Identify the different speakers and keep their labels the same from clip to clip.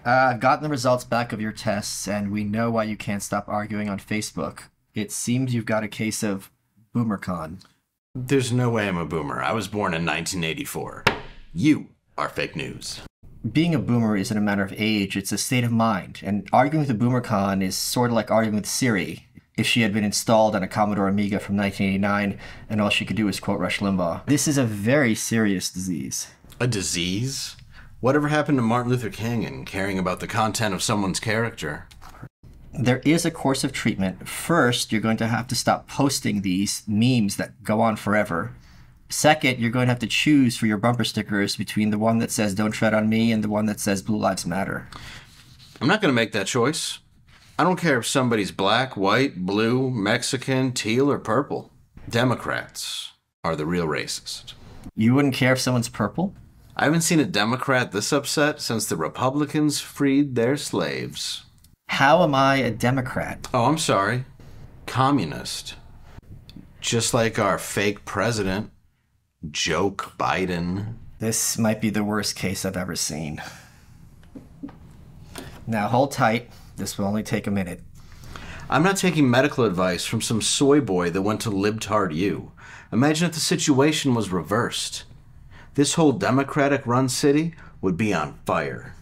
Speaker 1: I've gotten the results back of your tests, and we know why you can't stop arguing on Facebook. It seems you've got a case of BoomerCon.
Speaker 2: There's no way I'm a boomer. I was born in 1984. You are fake news.
Speaker 1: Being a boomer isn't a matter of age, it's a state of mind, and arguing with a BoomerCon is sort of like arguing with Siri if she had been installed on a Commodore Amiga from 1989 and all she could do was quote Rush Limbaugh. This is a very serious disease.
Speaker 2: A disease? Whatever happened to Martin Luther King and caring about the content of someone's character?
Speaker 1: There is a course of treatment. First, you're going to have to stop posting these memes that go on forever. Second, you're going to have to choose for your bumper stickers between the one that says "Don't tread on me" and the one that says "Blue Lives Matter."
Speaker 2: I'm not going to make that choice. I don't care if somebody's black, white, blue, Mexican, teal, or purple. Democrats are the real racist.
Speaker 1: You wouldn't care if someone's purple?
Speaker 2: I haven't seen a Democrat this upset since the Republicans freed their slaves.
Speaker 1: How am I a Democrat?
Speaker 2: Oh, I'm sorry. Communist. Just like our fake president, Joke Biden.
Speaker 1: This might be the worst case I've ever seen. Now hold tight. This will only take a minute.
Speaker 2: I'm not taking medical advice from some soy boy that went to libtard U. Imagine if the situation was reversed. This whole Democratic-run city would be on fire.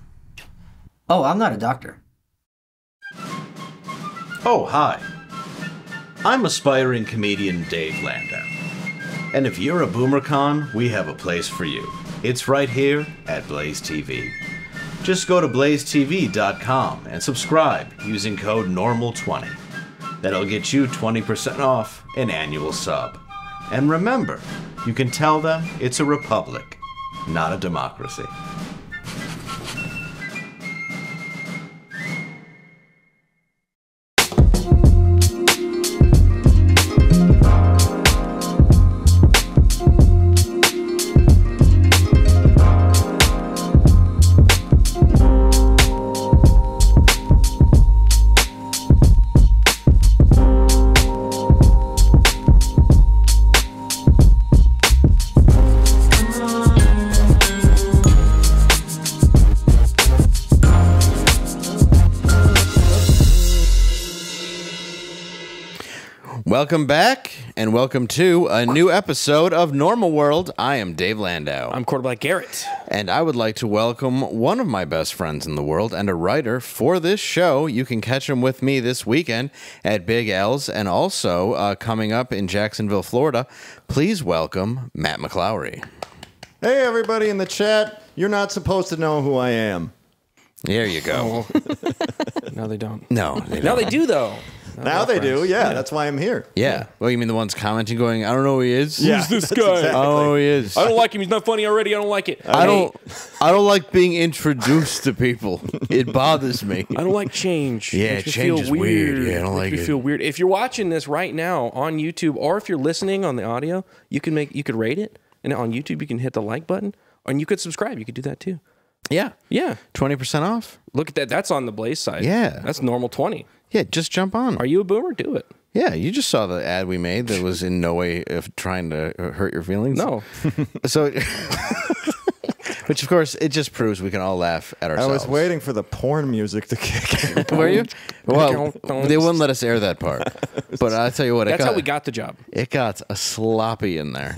Speaker 1: Oh, I'm not a doctor.
Speaker 2: Oh, hi. I'm aspiring comedian Dave Landau. And if you're a BoomerCon, we have a place for you. It's right here at Blaze TV. Just go to blazetv.com and subscribe using code NORMAL20. That'll get you 20% off an annual sub. And remember, you can tell them it's a republic, not a democracy. Welcome back, and welcome to a new episode of Normal World. I am Dave Landau.
Speaker 3: I'm quarterback Garrett.
Speaker 2: And I would like to welcome one of my best friends in the world and a writer for this show. You can catch him with me this weekend at Big L's and also coming up in Jacksonville, Florida. Please welcome Matt McClowry.
Speaker 4: Hey, everybody in the chat. You're not supposed to know who I am.
Speaker 2: There you go.
Speaker 3: No, they don't.
Speaker 2: No, they don't.
Speaker 3: No, they do, though.
Speaker 4: Now they do, yeah. That's why I'm here.
Speaker 2: Yeah. Well, you mean the ones commenting going, I don't know who he is?
Speaker 4: Yeah,
Speaker 3: Who's this
Speaker 4: that's
Speaker 3: guy?
Speaker 4: exactly.
Speaker 2: I don't know who he is.
Speaker 3: I don't like him. He's not funny already. I don't like it.
Speaker 2: I don't like being introduced to people. It bothers me.
Speaker 3: I don't like change.
Speaker 2: Yeah,
Speaker 3: Makes me
Speaker 2: change
Speaker 3: feel
Speaker 2: is weird. Yeah, I don't like
Speaker 3: Makes me
Speaker 2: it.
Speaker 3: feel weird. If you're watching this right now on YouTube, or if you're listening on the audio, you could rate it, and on YouTube you can hit the like button, and you could subscribe. You could do that too.
Speaker 2: Yeah.
Speaker 3: Yeah.
Speaker 2: 20% off?
Speaker 3: Look at that. That's on the Blaze side.
Speaker 2: Yeah.
Speaker 3: That's normal 20.
Speaker 2: Yeah, just jump on.
Speaker 3: Are you a boomer? Do it.
Speaker 2: Yeah, you just saw the ad we made that was in no way of trying to hurt your feelings.
Speaker 3: No.
Speaker 2: So, which of course, it just proves we can all laugh at
Speaker 4: I
Speaker 2: ourselves.
Speaker 4: was waiting for the porn music to kick in.
Speaker 2: Were you? Well, they wouldn't let us air that part. But I tell you what,
Speaker 3: That's how we got the job.
Speaker 2: It got a sloppy in there.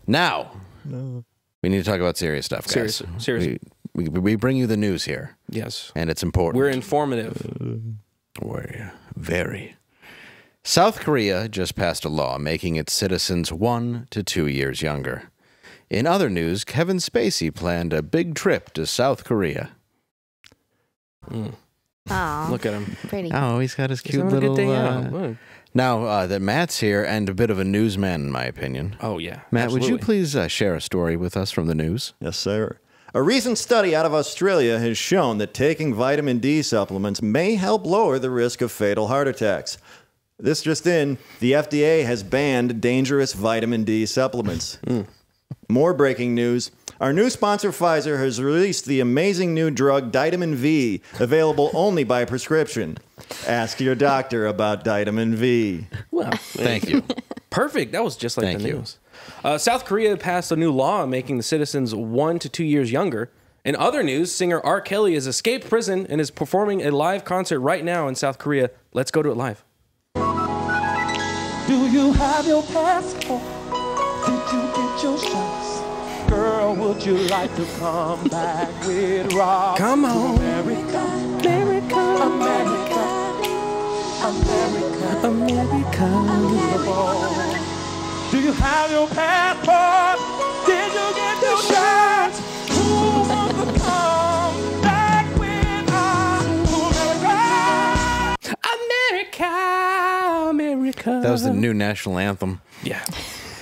Speaker 2: Now, we need to talk about serious stuff, guys.
Speaker 3: Seriously.
Speaker 2: We bring you the news here.
Speaker 3: Yes.
Speaker 2: And it's important.
Speaker 3: We're informative.
Speaker 2: We're very. South Korea just passed a law making its citizens 1 to 2 years younger. In other news, Kevin Spacey planned a big trip to South Korea.
Speaker 5: Oh,
Speaker 3: Look at him.
Speaker 5: pretty.
Speaker 2: Oh, he's got his
Speaker 3: He's
Speaker 2: cute
Speaker 3: having a
Speaker 2: little...
Speaker 3: good day out. Look.
Speaker 2: Now that Matt's here, and a bit of a newsman, in my opinion.
Speaker 3: Oh, yeah.
Speaker 2: Matt, would you
Speaker 3: absolutely.
Speaker 2: please share a story with us from the news?
Speaker 4: Yes, sir. A recent study out of Australia has shown that taking vitamin D supplements may help lower the risk of fatal heart attacks. This just in, the FDA has banned dangerous vitamin D supplements. More breaking news. Our new sponsor, Pfizer, has released the amazing new drug, Vitamin V, available only by prescription. Ask your doctor about Vitamin V.
Speaker 3: Well,
Speaker 2: Thank you.
Speaker 3: perfect. That was just like
Speaker 2: Thank
Speaker 3: the
Speaker 2: you.
Speaker 3: news. South Korea passed a new law making the citizens 1 to 2 years younger In other news, singer R. Kelly has escaped prison and is performing a live concert right now in South Korea. Let's go to it live.
Speaker 5: Do you have your passport? Did you get your shots? Girl, would you like to come back with Rob?
Speaker 3: Come on.
Speaker 5: America, America, America, America, America. Do you have your passport? Did you get your shots? Who wants to come back with us to America?
Speaker 3: America.
Speaker 2: That was the new national anthem.
Speaker 3: Yeah.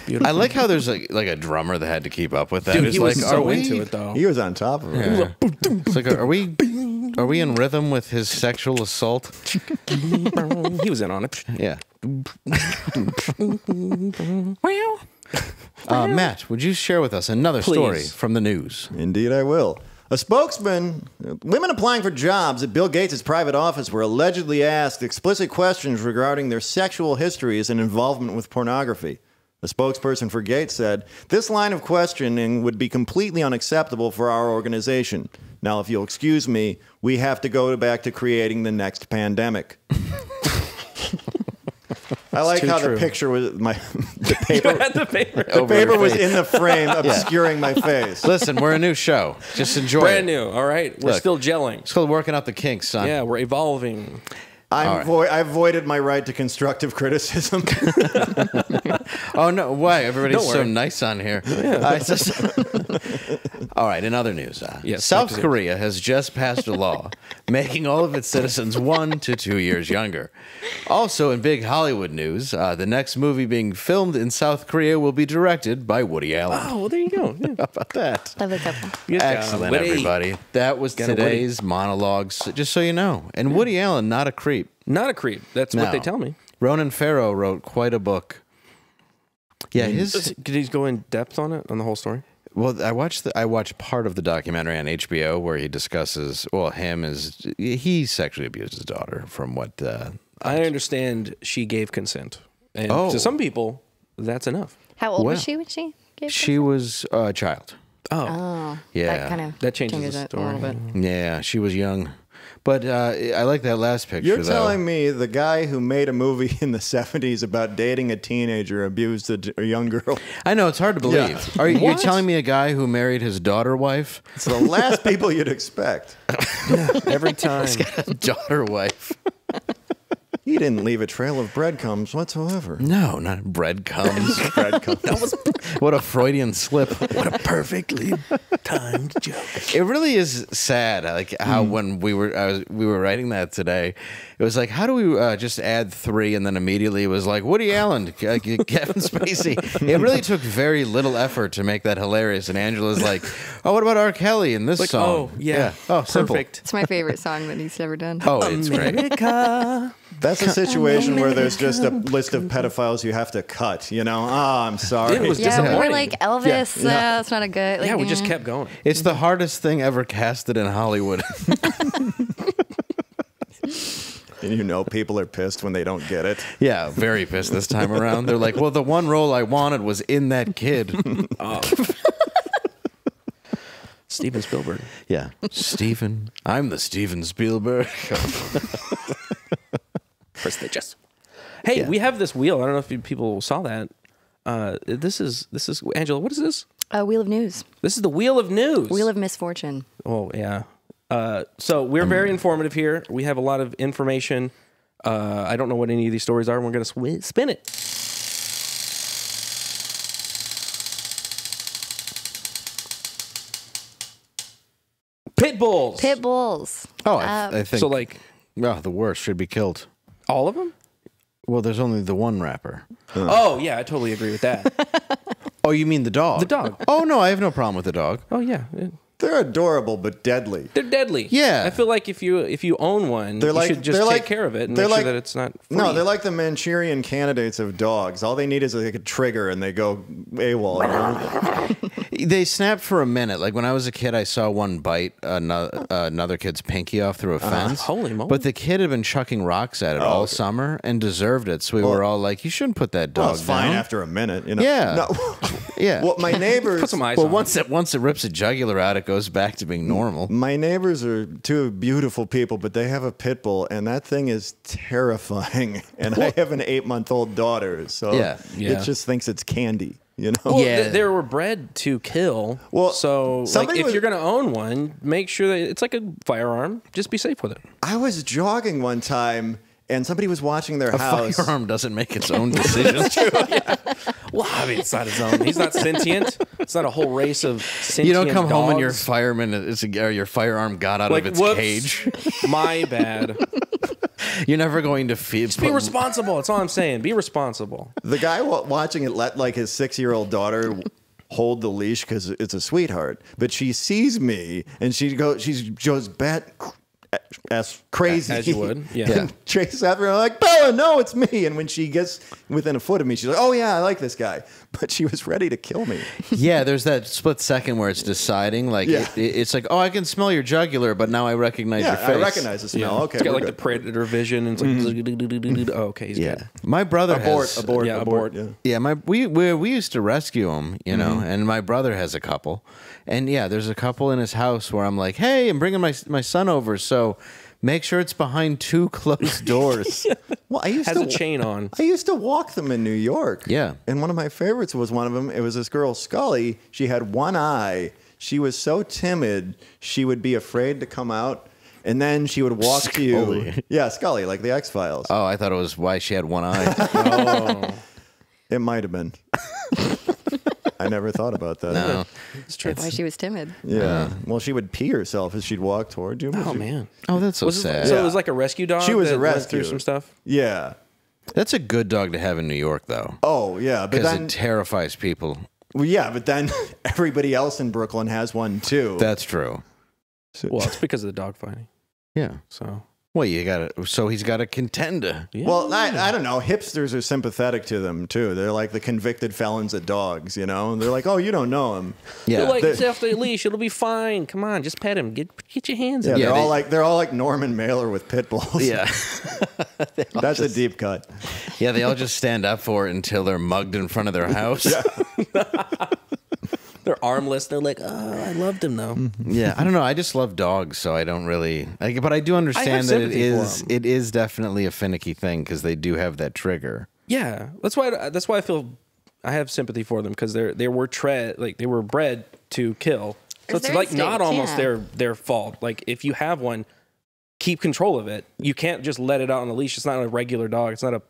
Speaker 3: Beautiful.
Speaker 2: I like how there's like a drummer that had to keep up with that.
Speaker 3: Dude,
Speaker 2: It's
Speaker 3: he was
Speaker 2: like,
Speaker 3: so into it, though.
Speaker 4: He was on top of it.
Speaker 2: Yeah. It's like, are we in rhythm with his sexual assault?
Speaker 3: He was in on it.
Speaker 2: Yeah. Matt, would you share with us another story
Speaker 3: Please.
Speaker 2: from the news?
Speaker 4: Indeed, I will. A spokesman, women applying for jobs at Bill Gates' private office were allegedly asked explicit questions regarding their sexual histories and involvement with pornography. A spokesperson for Gates said, "This line of questioning would be completely unacceptable for our organization. Now, if you'll excuse me, we have to go back to creating the next pandemic." I like
Speaker 3: too
Speaker 4: how
Speaker 3: true.
Speaker 4: the picture was the paper.
Speaker 3: The paper.
Speaker 4: The paper was in the frame, obscuring my face.
Speaker 2: Listen, we're a new show. Just enjoy
Speaker 3: Brand
Speaker 2: it.
Speaker 3: new, all right? We're
Speaker 2: Look.
Speaker 3: still gelling.
Speaker 2: It's called working out the kinks, son.
Speaker 3: Yeah, we're evolving.
Speaker 4: I voided my right to constructive criticism.
Speaker 2: Oh, no. Why? Everybody's
Speaker 3: Don't
Speaker 2: so
Speaker 3: worry.
Speaker 2: nice on here. All right, in other news,
Speaker 3: Yes,
Speaker 2: South
Speaker 3: back to
Speaker 2: Korea has just passed a law making all of its citizens 1 to 2 years younger. Also, in big Hollywood news, the next movie being filmed in South Korea will be directed by Woody Allen.
Speaker 3: Oh, well, there you go. Yeah.
Speaker 2: How about that?
Speaker 6: Love the couple.
Speaker 3: Good job,
Speaker 2: Excellent,
Speaker 3: Woody.
Speaker 2: everybody. That was
Speaker 3: Get a Woody.
Speaker 2: today's monologues, just so you know. And Woody Allen, not a creep.
Speaker 3: Not a creep. That's what
Speaker 2: No.
Speaker 3: they tell me.
Speaker 2: Ronan Farrow wrote quite a book. Yeah,
Speaker 3: Did he go in depth on it, on the whole story?
Speaker 2: Well, I watched part of the documentary on HBO where he discusses he sexually abused his daughter from what
Speaker 3: I understand she gave consent. And
Speaker 2: Oh.
Speaker 3: to some people, that's enough.
Speaker 6: How old
Speaker 2: Well,
Speaker 6: was she when she gave
Speaker 2: she was a child.
Speaker 3: Oh.
Speaker 6: Oh,
Speaker 2: Yeah.
Speaker 6: that kind of
Speaker 3: That changes the
Speaker 6: it a
Speaker 3: story.
Speaker 6: little bit.
Speaker 2: Yeah, she was young. But I like that last picture.
Speaker 4: You're
Speaker 2: though.
Speaker 4: telling me the guy who made a movie in the 70s about dating a teenager abused a young girl?
Speaker 2: I know it's hard to believe.
Speaker 4: Yeah.
Speaker 2: Are you
Speaker 3: What?
Speaker 2: telling me a guy who married his daughter wife?
Speaker 4: It's the last people you'd expect.
Speaker 3: Every time.
Speaker 2: Daughter wife.
Speaker 4: He didn't leave a trail of breadcrumbs whatsoever.
Speaker 2: No, not breadcrumbs.
Speaker 4: Breadcrumbs.
Speaker 2: What a Freudian slip.
Speaker 3: What a perfectly timed joke.
Speaker 2: It really is sad, like how when we were writing that today, it was like, how do we just add 3, and then immediately it was like Woody Allen, Kevin Spacey. It really took very little effort to make that hilarious. And Angela's like, oh, what about R. Kelly in this
Speaker 3: Like,
Speaker 2: song?
Speaker 3: oh, yeah.
Speaker 2: Oh, simple.
Speaker 3: Perfect.
Speaker 6: It's my favorite song that he's ever done.
Speaker 2: Oh, it's great.
Speaker 3: America.
Speaker 4: That's a situation where there's just a list of pedophiles you have to cut, you know? Oh, I'm sorry.
Speaker 3: It was
Speaker 6: Yeah,
Speaker 3: disappointing.
Speaker 6: we're like Elvis.
Speaker 4: Yeah.
Speaker 6: That's not a good. Like,
Speaker 3: Yeah, we just kept going.
Speaker 2: It's the hardest thing ever casted in Hollywood.
Speaker 4: And you know people are pissed when they don't get it.
Speaker 2: Yeah, very pissed this time around. They're like, well, the one role I wanted was in that kid.
Speaker 3: Steven Spielberg.
Speaker 2: Yeah. Steven. I'm the Steven Spielberg.
Speaker 3: Prestigious. Hey,
Speaker 2: Yeah.
Speaker 3: we have this wheel. I don't know if people saw that. This is Angela. What is this?
Speaker 6: Wheel of News.
Speaker 3: This is the Wheel of News.
Speaker 6: Wheel of Misfortune.
Speaker 3: Oh yeah. So we're very informative here. We have a lot of information. I don't know what any of these stories are. We're gonna spin it. Pit bulls.
Speaker 6: Pit bulls.
Speaker 2: Oh, I think.
Speaker 3: So like
Speaker 2: oh, the worst should be killed.
Speaker 3: all of them?
Speaker 2: Well, there's only the one rapper.
Speaker 3: Oh yeah, I totally agree with that.
Speaker 2: Oh, you mean the dog?
Speaker 3: The dog.
Speaker 2: Oh, no, I have no problem with the dog.
Speaker 3: Oh yeah.
Speaker 4: They're adorable but deadly.
Speaker 3: They're deadly.
Speaker 2: Yeah.
Speaker 3: I feel like if you own one,
Speaker 4: They're
Speaker 3: you
Speaker 4: like-
Speaker 3: should just
Speaker 4: they're
Speaker 3: take
Speaker 4: like-
Speaker 3: care of it and
Speaker 4: they're
Speaker 3: make sure
Speaker 4: like-
Speaker 3: that it's not free.
Speaker 4: No, they're like the Manchurian candidates of dogs. All they need is like a trigger and they go AWOL. You know?
Speaker 2: They snapped for a minute. Like when I was a kid, I saw one bite another kid's pinky off through a fence.
Speaker 3: Holy moly.
Speaker 2: But the kid had been chucking rocks at it all summer and deserved it. So we were all like, you shouldn't put that dog
Speaker 4: Well, it's fine
Speaker 2: down.
Speaker 4: after a minute. You know?
Speaker 2: Yeah.
Speaker 4: No.
Speaker 7: Yeah.
Speaker 4: Well, my neighbors.
Speaker 3: Put some ice
Speaker 7: Well,
Speaker 3: on
Speaker 7: once it rips a jugular out, it goes back to being normal.
Speaker 4: My neighbors are two beautiful people, but they have a pit bull, and that thing is terrifying. And I have an 8-month-old daughter, so
Speaker 7: Yeah.
Speaker 3: Yeah.
Speaker 4: it just thinks it's candy. You know?
Speaker 3: Well,
Speaker 7: Yeah.
Speaker 3: they were bred to kill.
Speaker 4: Well,
Speaker 3: so like,
Speaker 4: somebody
Speaker 3: if
Speaker 4: was-
Speaker 3: you're going to own one, make sure that it's like a firearm. Just be safe with it.
Speaker 4: I was jogging one time, and somebody was watching their
Speaker 7: A
Speaker 4: house.
Speaker 7: firearm doesn't make its own decisions.
Speaker 3: Well, I mean, it's not his own. He's not sentient. It's not a whole race of sentient
Speaker 7: You don't come home and your
Speaker 3: dogs.
Speaker 7: your firearm got out
Speaker 3: Like,
Speaker 7: of its
Speaker 3: whoops.
Speaker 7: cage.
Speaker 3: My bad.
Speaker 7: You're never going to feed.
Speaker 3: Just be responsible. That's all I'm saying. Be responsible.
Speaker 4: The guy watching it let like his 6-year-old daughter hold the leash because it's a sweetheart, but she sees me and she goes bat as crazy
Speaker 3: As you would, yeah.
Speaker 4: And chases after her like, Bella, no, it's me. And when she gets within a foot of me, she's like, oh yeah, I like this guy. But she was ready to kill me.
Speaker 7: Yeah, there's that split second where it's deciding. Like
Speaker 4: Yeah.
Speaker 7: it's like, oh, I can smell your jugular, but now I recognize your
Speaker 4: Yeah,
Speaker 7: face.
Speaker 4: I recognize the smell. Okay,
Speaker 3: It's got
Speaker 4: we're
Speaker 3: like the
Speaker 4: good.
Speaker 3: predator vision, and it's like, oh, okay, he's
Speaker 7: Yeah,
Speaker 3: good.
Speaker 7: my brother has
Speaker 4: abort.
Speaker 3: Yeah.
Speaker 7: Yeah, we used to rescue him, you know, and my brother has a couple, and yeah, there's a couple in his house where I'm like, hey, I'm bringing my son over, so make sure it's behind 2 closed doors.
Speaker 4: Well, I used
Speaker 3: Has
Speaker 4: to
Speaker 3: a chain on.
Speaker 4: I used to walk them in New York.
Speaker 7: Yeah.
Speaker 4: And one of my favorites was one of them. It was this girl, Scully. She had one eye. She was so timid, she would be afraid to come out. And then she would walk to you.
Speaker 7: Scully.
Speaker 4: Yeah, Scully, like the X-Files.
Speaker 7: Oh, I thought it was why she had one eye.
Speaker 4: It might have been. I never thought about that.
Speaker 7: No.
Speaker 3: It's true.
Speaker 6: Why she was timid.
Speaker 4: Yeah. Well, she would pee herself as she'd walk toward you.
Speaker 3: Oh man.
Speaker 7: Oh, that's so
Speaker 3: Was it,
Speaker 7: sad.
Speaker 3: so it was like a rescue dog.
Speaker 4: She was
Speaker 3: that
Speaker 4: a
Speaker 3: went
Speaker 4: rescue.
Speaker 3: through some stuff.
Speaker 4: Yeah.
Speaker 7: That's a good dog to have in New York, though,
Speaker 4: Oh, yeah. But
Speaker 7: because
Speaker 4: then,
Speaker 7: it terrifies people.
Speaker 4: well, yeah, but then everybody else in Brooklyn has one too.
Speaker 7: That's true.
Speaker 3: Well, it's because of the dog fighting.
Speaker 7: Yeah.
Speaker 3: So
Speaker 7: Well, you got to. So he's got a contender.
Speaker 3: yeah.
Speaker 4: Well, I don't know. Hipsters are sympathetic to them too. They're like the convicted felons at dogs, you know. And they're like, "Oh, you don't know him."
Speaker 7: Yeah.
Speaker 3: You're like,
Speaker 4: they-
Speaker 3: it's off the leash. It'll be fine. Come on, just pet him. Get your hands
Speaker 4: Yeah,
Speaker 3: in.
Speaker 7: Yeah,
Speaker 4: they're all like Norman Mailer with pit bulls.
Speaker 7: yeah.
Speaker 4: That's a deep cut.
Speaker 7: Yeah. They all just stand up for it until they're mugged in front of their house.
Speaker 3: They're armless. They're like, oh, I loved him though.
Speaker 7: Yeah, I don't know. I just love dogs, so I don't really. But I do understand that
Speaker 3: sympathy for 'em.
Speaker 7: it is definitely a finicky thing because they do have that trigger.
Speaker 3: Yeah, that's why I feel I have sympathy for them because they were bred to kill. So it's
Speaker 6: It's their
Speaker 3: like not
Speaker 6: instinct,
Speaker 3: almost
Speaker 6: yeah.
Speaker 3: their fault. Like if you have one, keep control of it. You can't just let it out on the leash. It's not a regular dog. It's not a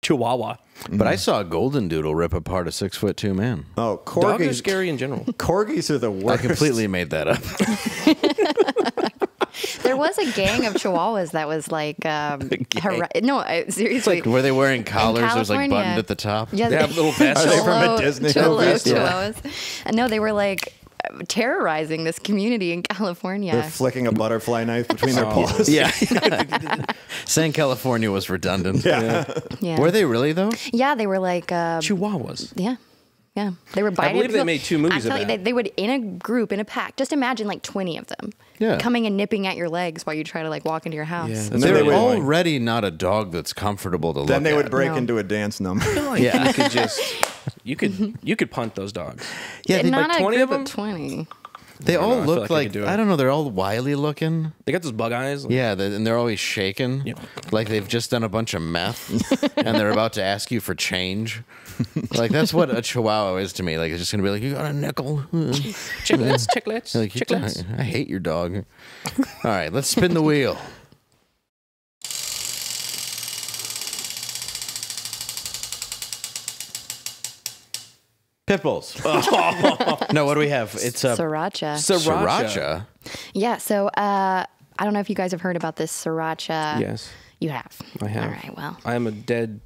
Speaker 3: Chihuahua.
Speaker 7: But I saw a golden doodle rip apart a 6'2" man.
Speaker 4: Oh,
Speaker 3: Dogs are
Speaker 4: corgis.
Speaker 3: scary in general.
Speaker 4: Corgis are the
Speaker 7: I
Speaker 4: worst.
Speaker 7: completely made that up.
Speaker 6: There was a gang of Chihuahuas that was like, seriously.
Speaker 7: Were they wearing collars? It was like
Speaker 6: California.
Speaker 7: buttoned at the top.
Speaker 6: Yeah,
Speaker 3: They have little vests.
Speaker 4: Are they from a Disney
Speaker 6: Cholo
Speaker 4: movie?
Speaker 6: Chihuahuas. And no, they were like terrorizing this community in California.
Speaker 4: They're flicking a butterfly knife between their
Speaker 3: Oh.
Speaker 4: paws.
Speaker 7: Yeah. Saying California was redundant.
Speaker 4: Yeah.
Speaker 6: Yeah.
Speaker 7: Were they really though?
Speaker 6: Yeah, they were like,
Speaker 3: Chihuahuas.
Speaker 6: yeah. Yeah, they were biting.
Speaker 3: believe they made 2 movies of
Speaker 6: Actually,
Speaker 3: that.
Speaker 6: they would in a group, in a pack. Just imagine like 20 of them,
Speaker 7: Yeah.
Speaker 6: coming and nipping at your legs while you try to like walk into your house.
Speaker 3: Yeah,
Speaker 4: And
Speaker 3: that's
Speaker 4: then
Speaker 7: They're
Speaker 4: they would-
Speaker 7: already not a dog that's comfortable to look
Speaker 4: Then they would
Speaker 7: at.
Speaker 4: break
Speaker 6: No.
Speaker 4: into a dance number.
Speaker 7: Yeah.
Speaker 3: You could just you could punt those dogs.
Speaker 7: Yeah, they,
Speaker 6: Not
Speaker 3: like
Speaker 6: a
Speaker 3: 20 of
Speaker 6: group
Speaker 3: them?
Speaker 6: 20.
Speaker 7: they all
Speaker 3: know, I feel
Speaker 7: look
Speaker 3: like I
Speaker 7: like,
Speaker 3: could do it.
Speaker 7: I don't know, they're all wily looking.
Speaker 3: They got those bug eyes.
Speaker 7: Yeah, and they're always shaking,
Speaker 3: Yep.
Speaker 7: like they've just done a bunch of meth, and they're about to ask you for change. Like that's what a Chihuahua is to me. Like it's just gonna be like, you got a nickel?
Speaker 3: Chiclets, chiclets,
Speaker 7: Like, you
Speaker 3: chiclets.
Speaker 7: I hate your dog. All right, let's spin the wheel. Pit bulls. No, what do we have? It's a
Speaker 6: Sriracha.
Speaker 7: sriracha.
Speaker 6: Yeah, so I don't know if you guys have heard about this sriracha.
Speaker 3: Yes,
Speaker 6: You have.
Speaker 3: I have.
Speaker 6: All right, well.
Speaker 3: I am a dead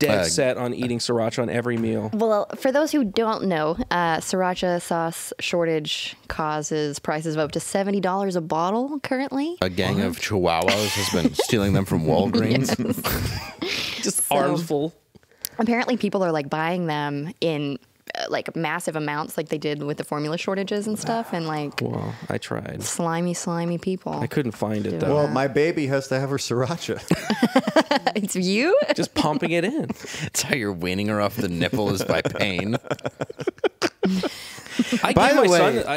Speaker 7: Uh,
Speaker 3: set on eating sriracha on every meal.
Speaker 6: Well, for those who don't know, sriracha sauce shortage causes prices of up to $70 a bottle currently.
Speaker 7: A gang of Chihuahuas has been stealing them from Walgreens.
Speaker 3: Just arms full.
Speaker 6: Apparently, people are like buying them in like massive amounts, like they did with the formula shortages and stuff, and like
Speaker 3: Well, I tried.
Speaker 6: slimy people.
Speaker 3: I couldn't find it
Speaker 6: Do
Speaker 3: though.
Speaker 4: Well, my baby has to have her sriracha.
Speaker 6: It's you?
Speaker 3: Just pumping it in.
Speaker 7: It's how you're weaning her off the nipple is by pain.
Speaker 3: I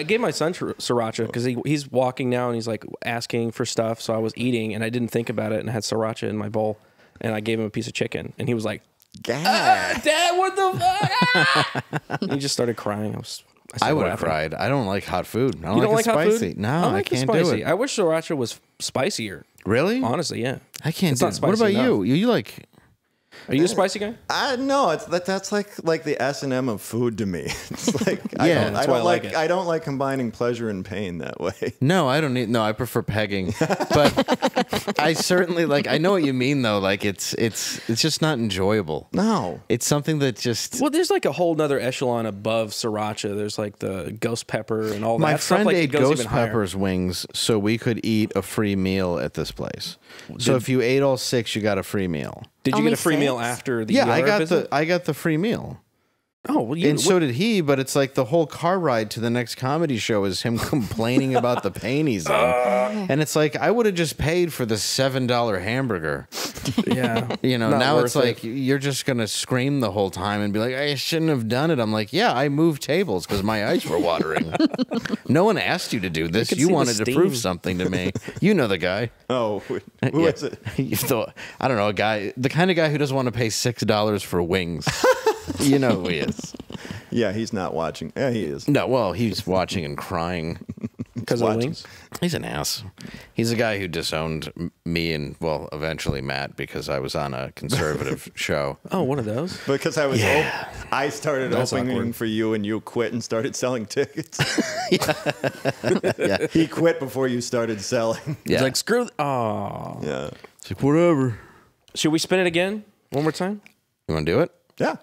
Speaker 3: gave my son sriracha because he's walking now and he's like asking for stuff. So I was eating and I didn't think about it and I had sriracha in my bowl and I gave him a piece of chicken and he was like, Dad, what the fuck? He just started crying.
Speaker 7: I would have cried. I don't like hot food. I don't like
Speaker 3: hot
Speaker 7: spicy.
Speaker 3: food?
Speaker 7: No, I can't do it.
Speaker 3: I wish sriracha was spicier.
Speaker 7: Really?
Speaker 3: Honestly, yeah.
Speaker 7: I can't
Speaker 3: It's
Speaker 7: do
Speaker 3: not
Speaker 7: it.
Speaker 3: spicy
Speaker 7: What about
Speaker 3: enough.
Speaker 7: you? You like...
Speaker 3: Are you a spicy guy?
Speaker 4: No, that's like the S&M of food to me. It's like
Speaker 7: Yeah,
Speaker 3: that's why I like it.
Speaker 4: I don't like combining pleasure and pain that way.
Speaker 7: No, I don't need... No, I prefer pegging. But I certainly like... I know what you mean, though. Like, it's just not enjoyable.
Speaker 4: No.
Speaker 7: It's something that just...
Speaker 3: Well, there's like a whole nother echelon above sriracha. There's like the ghost pepper and all that
Speaker 7: My
Speaker 3: stuff.
Speaker 7: friend
Speaker 3: Like, it
Speaker 7: ate
Speaker 3: goes
Speaker 7: ghost
Speaker 3: even higher.
Speaker 7: peppers wings so we could eat a free meal at this place. So if you ate all 6, you got a free meal.
Speaker 3: Did you
Speaker 6: Only
Speaker 3: get a free meal
Speaker 6: 6?
Speaker 3: after the
Speaker 7: Yeah,
Speaker 3: ER visit?
Speaker 7: I got the free meal.
Speaker 3: Oh, well,
Speaker 7: And so did he, but it's like the whole car ride to the next comedy show is him complaining about the pain he's in. And it's like, I would have just paid for the $7 hamburger.
Speaker 3: yeah.
Speaker 7: You know,
Speaker 3: Not
Speaker 7: now
Speaker 3: worth
Speaker 7: it's like, you're just going to scream the whole time and be like, I shouldn't have done it. I'm like, yeah, I moved tables because my eyes were watering. No one asked you to do this.
Speaker 3: could
Speaker 7: You
Speaker 3: see the
Speaker 7: wanted to
Speaker 3: steam.
Speaker 7: prove something to me. You know the guy.
Speaker 4: Oh, who is it?
Speaker 7: I don't know, a guy, the kind of guy who doesn't want to pay $6 for wings. You know who he is.
Speaker 4: Yeah, he's not watching. Yeah, he is.
Speaker 7: No, well, he's watching and crying.
Speaker 3: Because of the wings?
Speaker 7: He's an ass. He's a guy who disowned me and, well, eventually Matt because I was on a conservative show.
Speaker 3: Oh, one of those?
Speaker 4: Because I was, I started
Speaker 3: That's
Speaker 4: opening
Speaker 3: awkward.
Speaker 4: for you, and you quit and started selling tickets.
Speaker 7: Yeah.
Speaker 4: He quit before you started selling.
Speaker 7: Yeah.
Speaker 3: He's like, screw. Oh.
Speaker 4: Yeah.
Speaker 7: It's like, whatever.
Speaker 3: Should we spin it again? One more time?
Speaker 7: You want to do it?
Speaker 4: Yeah.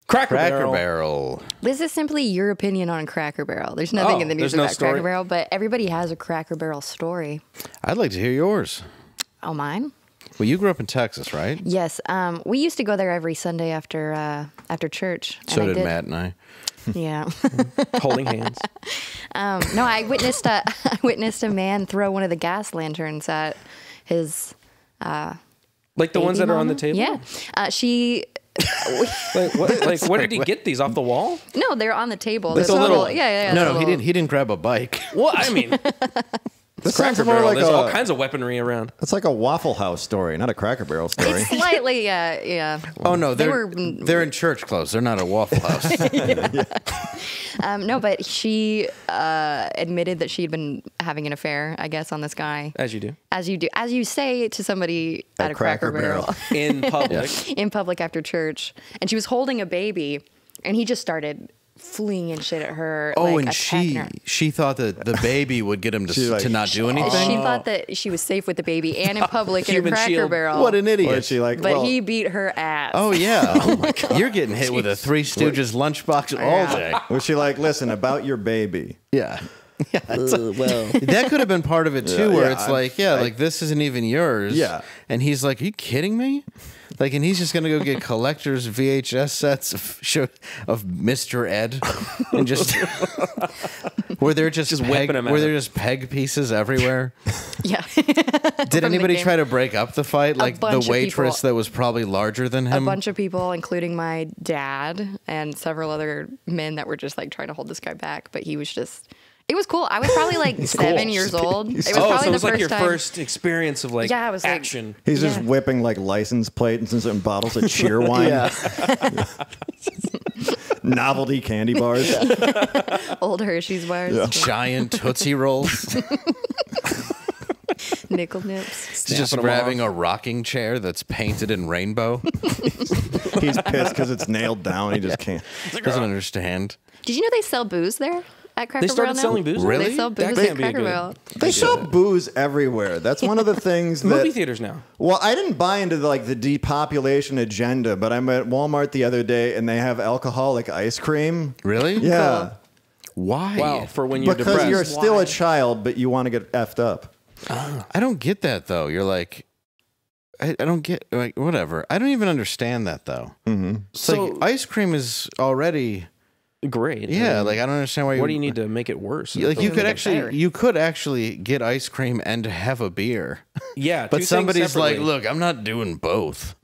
Speaker 3: Cracker
Speaker 7: Barrel.
Speaker 6: This is simply your opinion on Cracker Barrel. There's nothing
Speaker 3: Oh,
Speaker 6: in the news
Speaker 3: there's no
Speaker 6: about
Speaker 3: story?
Speaker 6: Cracker Barrel, but everybody has a Cracker Barrel story.
Speaker 7: I'd like to hear yours.
Speaker 6: Oh, mine?
Speaker 7: Well, you grew up in Texas, right?
Speaker 6: Yes. We used to go there every Sunday after church. and
Speaker 7: So
Speaker 6: I
Speaker 7: did Matt and I.
Speaker 6: Yeah.
Speaker 3: Holding hands.
Speaker 6: No, I witnessed a man throw one of the gas lanterns at his
Speaker 3: Like the ones
Speaker 6: baby
Speaker 3: that are on the
Speaker 6: mama.
Speaker 3: table?
Speaker 6: Yeah. She.
Speaker 3: Like, what, like, where did he get these? Off the wall?
Speaker 6: No, they're on the table.
Speaker 3: Like
Speaker 6: There's
Speaker 3: the
Speaker 6: a
Speaker 3: little-
Speaker 6: Yeah.
Speaker 7: No,
Speaker 6: the
Speaker 7: he
Speaker 6: little-
Speaker 7: didn't grab a bike.
Speaker 3: Well, I mean,
Speaker 4: This sounds
Speaker 3: Cracker
Speaker 4: more
Speaker 3: Barrel.
Speaker 4: like
Speaker 3: There's all
Speaker 4: a.
Speaker 3: kinds of weaponry around.
Speaker 4: It's like a Waffle House story, not a Cracker Barrel story.
Speaker 6: It's slightly, yeah.
Speaker 7: Oh, no,
Speaker 6: They
Speaker 7: they're
Speaker 6: were-
Speaker 7: in church clothes. They're not a Waffle House.
Speaker 6: No, but she admitted that she'd been having an affair, I guess, on this guy.
Speaker 3: As you do.
Speaker 6: As you do. As you say to somebody at a Cracker Barrel
Speaker 3: In public.
Speaker 6: in public after church. And she was holding a baby, and he just started flinging shit at her.
Speaker 7: Oh,
Speaker 6: like,
Speaker 7: and
Speaker 6: attacking her.
Speaker 7: she thought that the baby would get him
Speaker 4: She's like,
Speaker 7: to not do
Speaker 6: She
Speaker 7: anything.
Speaker 6: thought that she was safe with the baby and in public in a
Speaker 3: Human
Speaker 6: Cracker
Speaker 3: shield.
Speaker 6: Barrel.
Speaker 7: What an
Speaker 4: Or
Speaker 7: idiot.
Speaker 4: is she like,
Speaker 6: But
Speaker 4: well,
Speaker 6: he beat her ass.
Speaker 7: Oh, yeah. Oh, my God. You're getting hit with a Three Stooges lunchbox all day.
Speaker 4: was she like, listen, about your baby?
Speaker 7: Yeah. Yeah, that could have been part of it too, where it's like, like this isn't even yours.
Speaker 4: Yeah.
Speaker 7: And he's like, "Are you kidding me?" Like, and he's just gonna go get collector's VHS sets of Mr. Ed, and just where they're just
Speaker 3: whipping him at him.
Speaker 7: peg pieces everywhere.
Speaker 6: Yeah.
Speaker 7: Did anybody try to break up the fight? Like the
Speaker 6: bunch of
Speaker 7: waitress
Speaker 6: people.
Speaker 7: that was probably larger than
Speaker 6: A
Speaker 7: him.
Speaker 6: bunch of people, including my dad and several other men that were just like trying to hold this guy back, but he was just. It was cool. I was probably like 7 years old. It was
Speaker 3: Oh,
Speaker 6: probably
Speaker 3: so it
Speaker 6: the
Speaker 3: was like
Speaker 6: first
Speaker 3: your
Speaker 6: time.
Speaker 3: first experience of like
Speaker 6: Yeah, I was like-
Speaker 3: action.
Speaker 4: He's just
Speaker 6: Yeah.
Speaker 4: whipping like license plates and bottles of cheer wine. Novelty candy bars.
Speaker 6: Old Hershey's bars,
Speaker 7: Giant Tootsie Rolls.
Speaker 6: nickel nips.
Speaker 7: He's just
Speaker 3: Snapping 'em
Speaker 7: grabbing a rocking chair that's painted in rainbow.
Speaker 4: He's pissed because it's nailed down. He just can't.
Speaker 7: Doesn't understand.
Speaker 6: Did you know they sell booze there at Cracker
Speaker 3: They
Speaker 6: Barrel
Speaker 3: started
Speaker 6: now?
Speaker 3: selling booze?
Speaker 7: Really?
Speaker 6: They sell
Speaker 3: That
Speaker 6: booze at
Speaker 3: can't be a
Speaker 6: Cracker
Speaker 3: good-
Speaker 6: Barrel.
Speaker 4: They sell booze everywhere. That's one of the things that.
Speaker 3: Movie theaters now.
Speaker 4: Well, I didn't buy into the depopulation agenda, but I'm at Walmart the other day and they have alcoholic ice cream.
Speaker 7: Really?
Speaker 4: Yeah.
Speaker 7: Why?
Speaker 3: Wow, for when you're
Speaker 4: Because
Speaker 3: depressed.
Speaker 4: you're still
Speaker 6: Why?
Speaker 4: a child, but you want to get effed up.
Speaker 7: I don't get that though. You're like, I don't get like whatever. I don't even understand that though. Mm-hmm. It's
Speaker 3: So-
Speaker 7: like ice cream is already
Speaker 3: great.
Speaker 7: Yeah, like I don't understand why.
Speaker 3: What do you need to make it worse?
Speaker 7: Like
Speaker 6: better.
Speaker 7: you could actually get ice cream and have a beer.
Speaker 3: Yeah,
Speaker 7: but
Speaker 3: two
Speaker 7: somebody's
Speaker 3: things
Speaker 7: like,
Speaker 3: separately.
Speaker 7: "Look, I'm not doing both.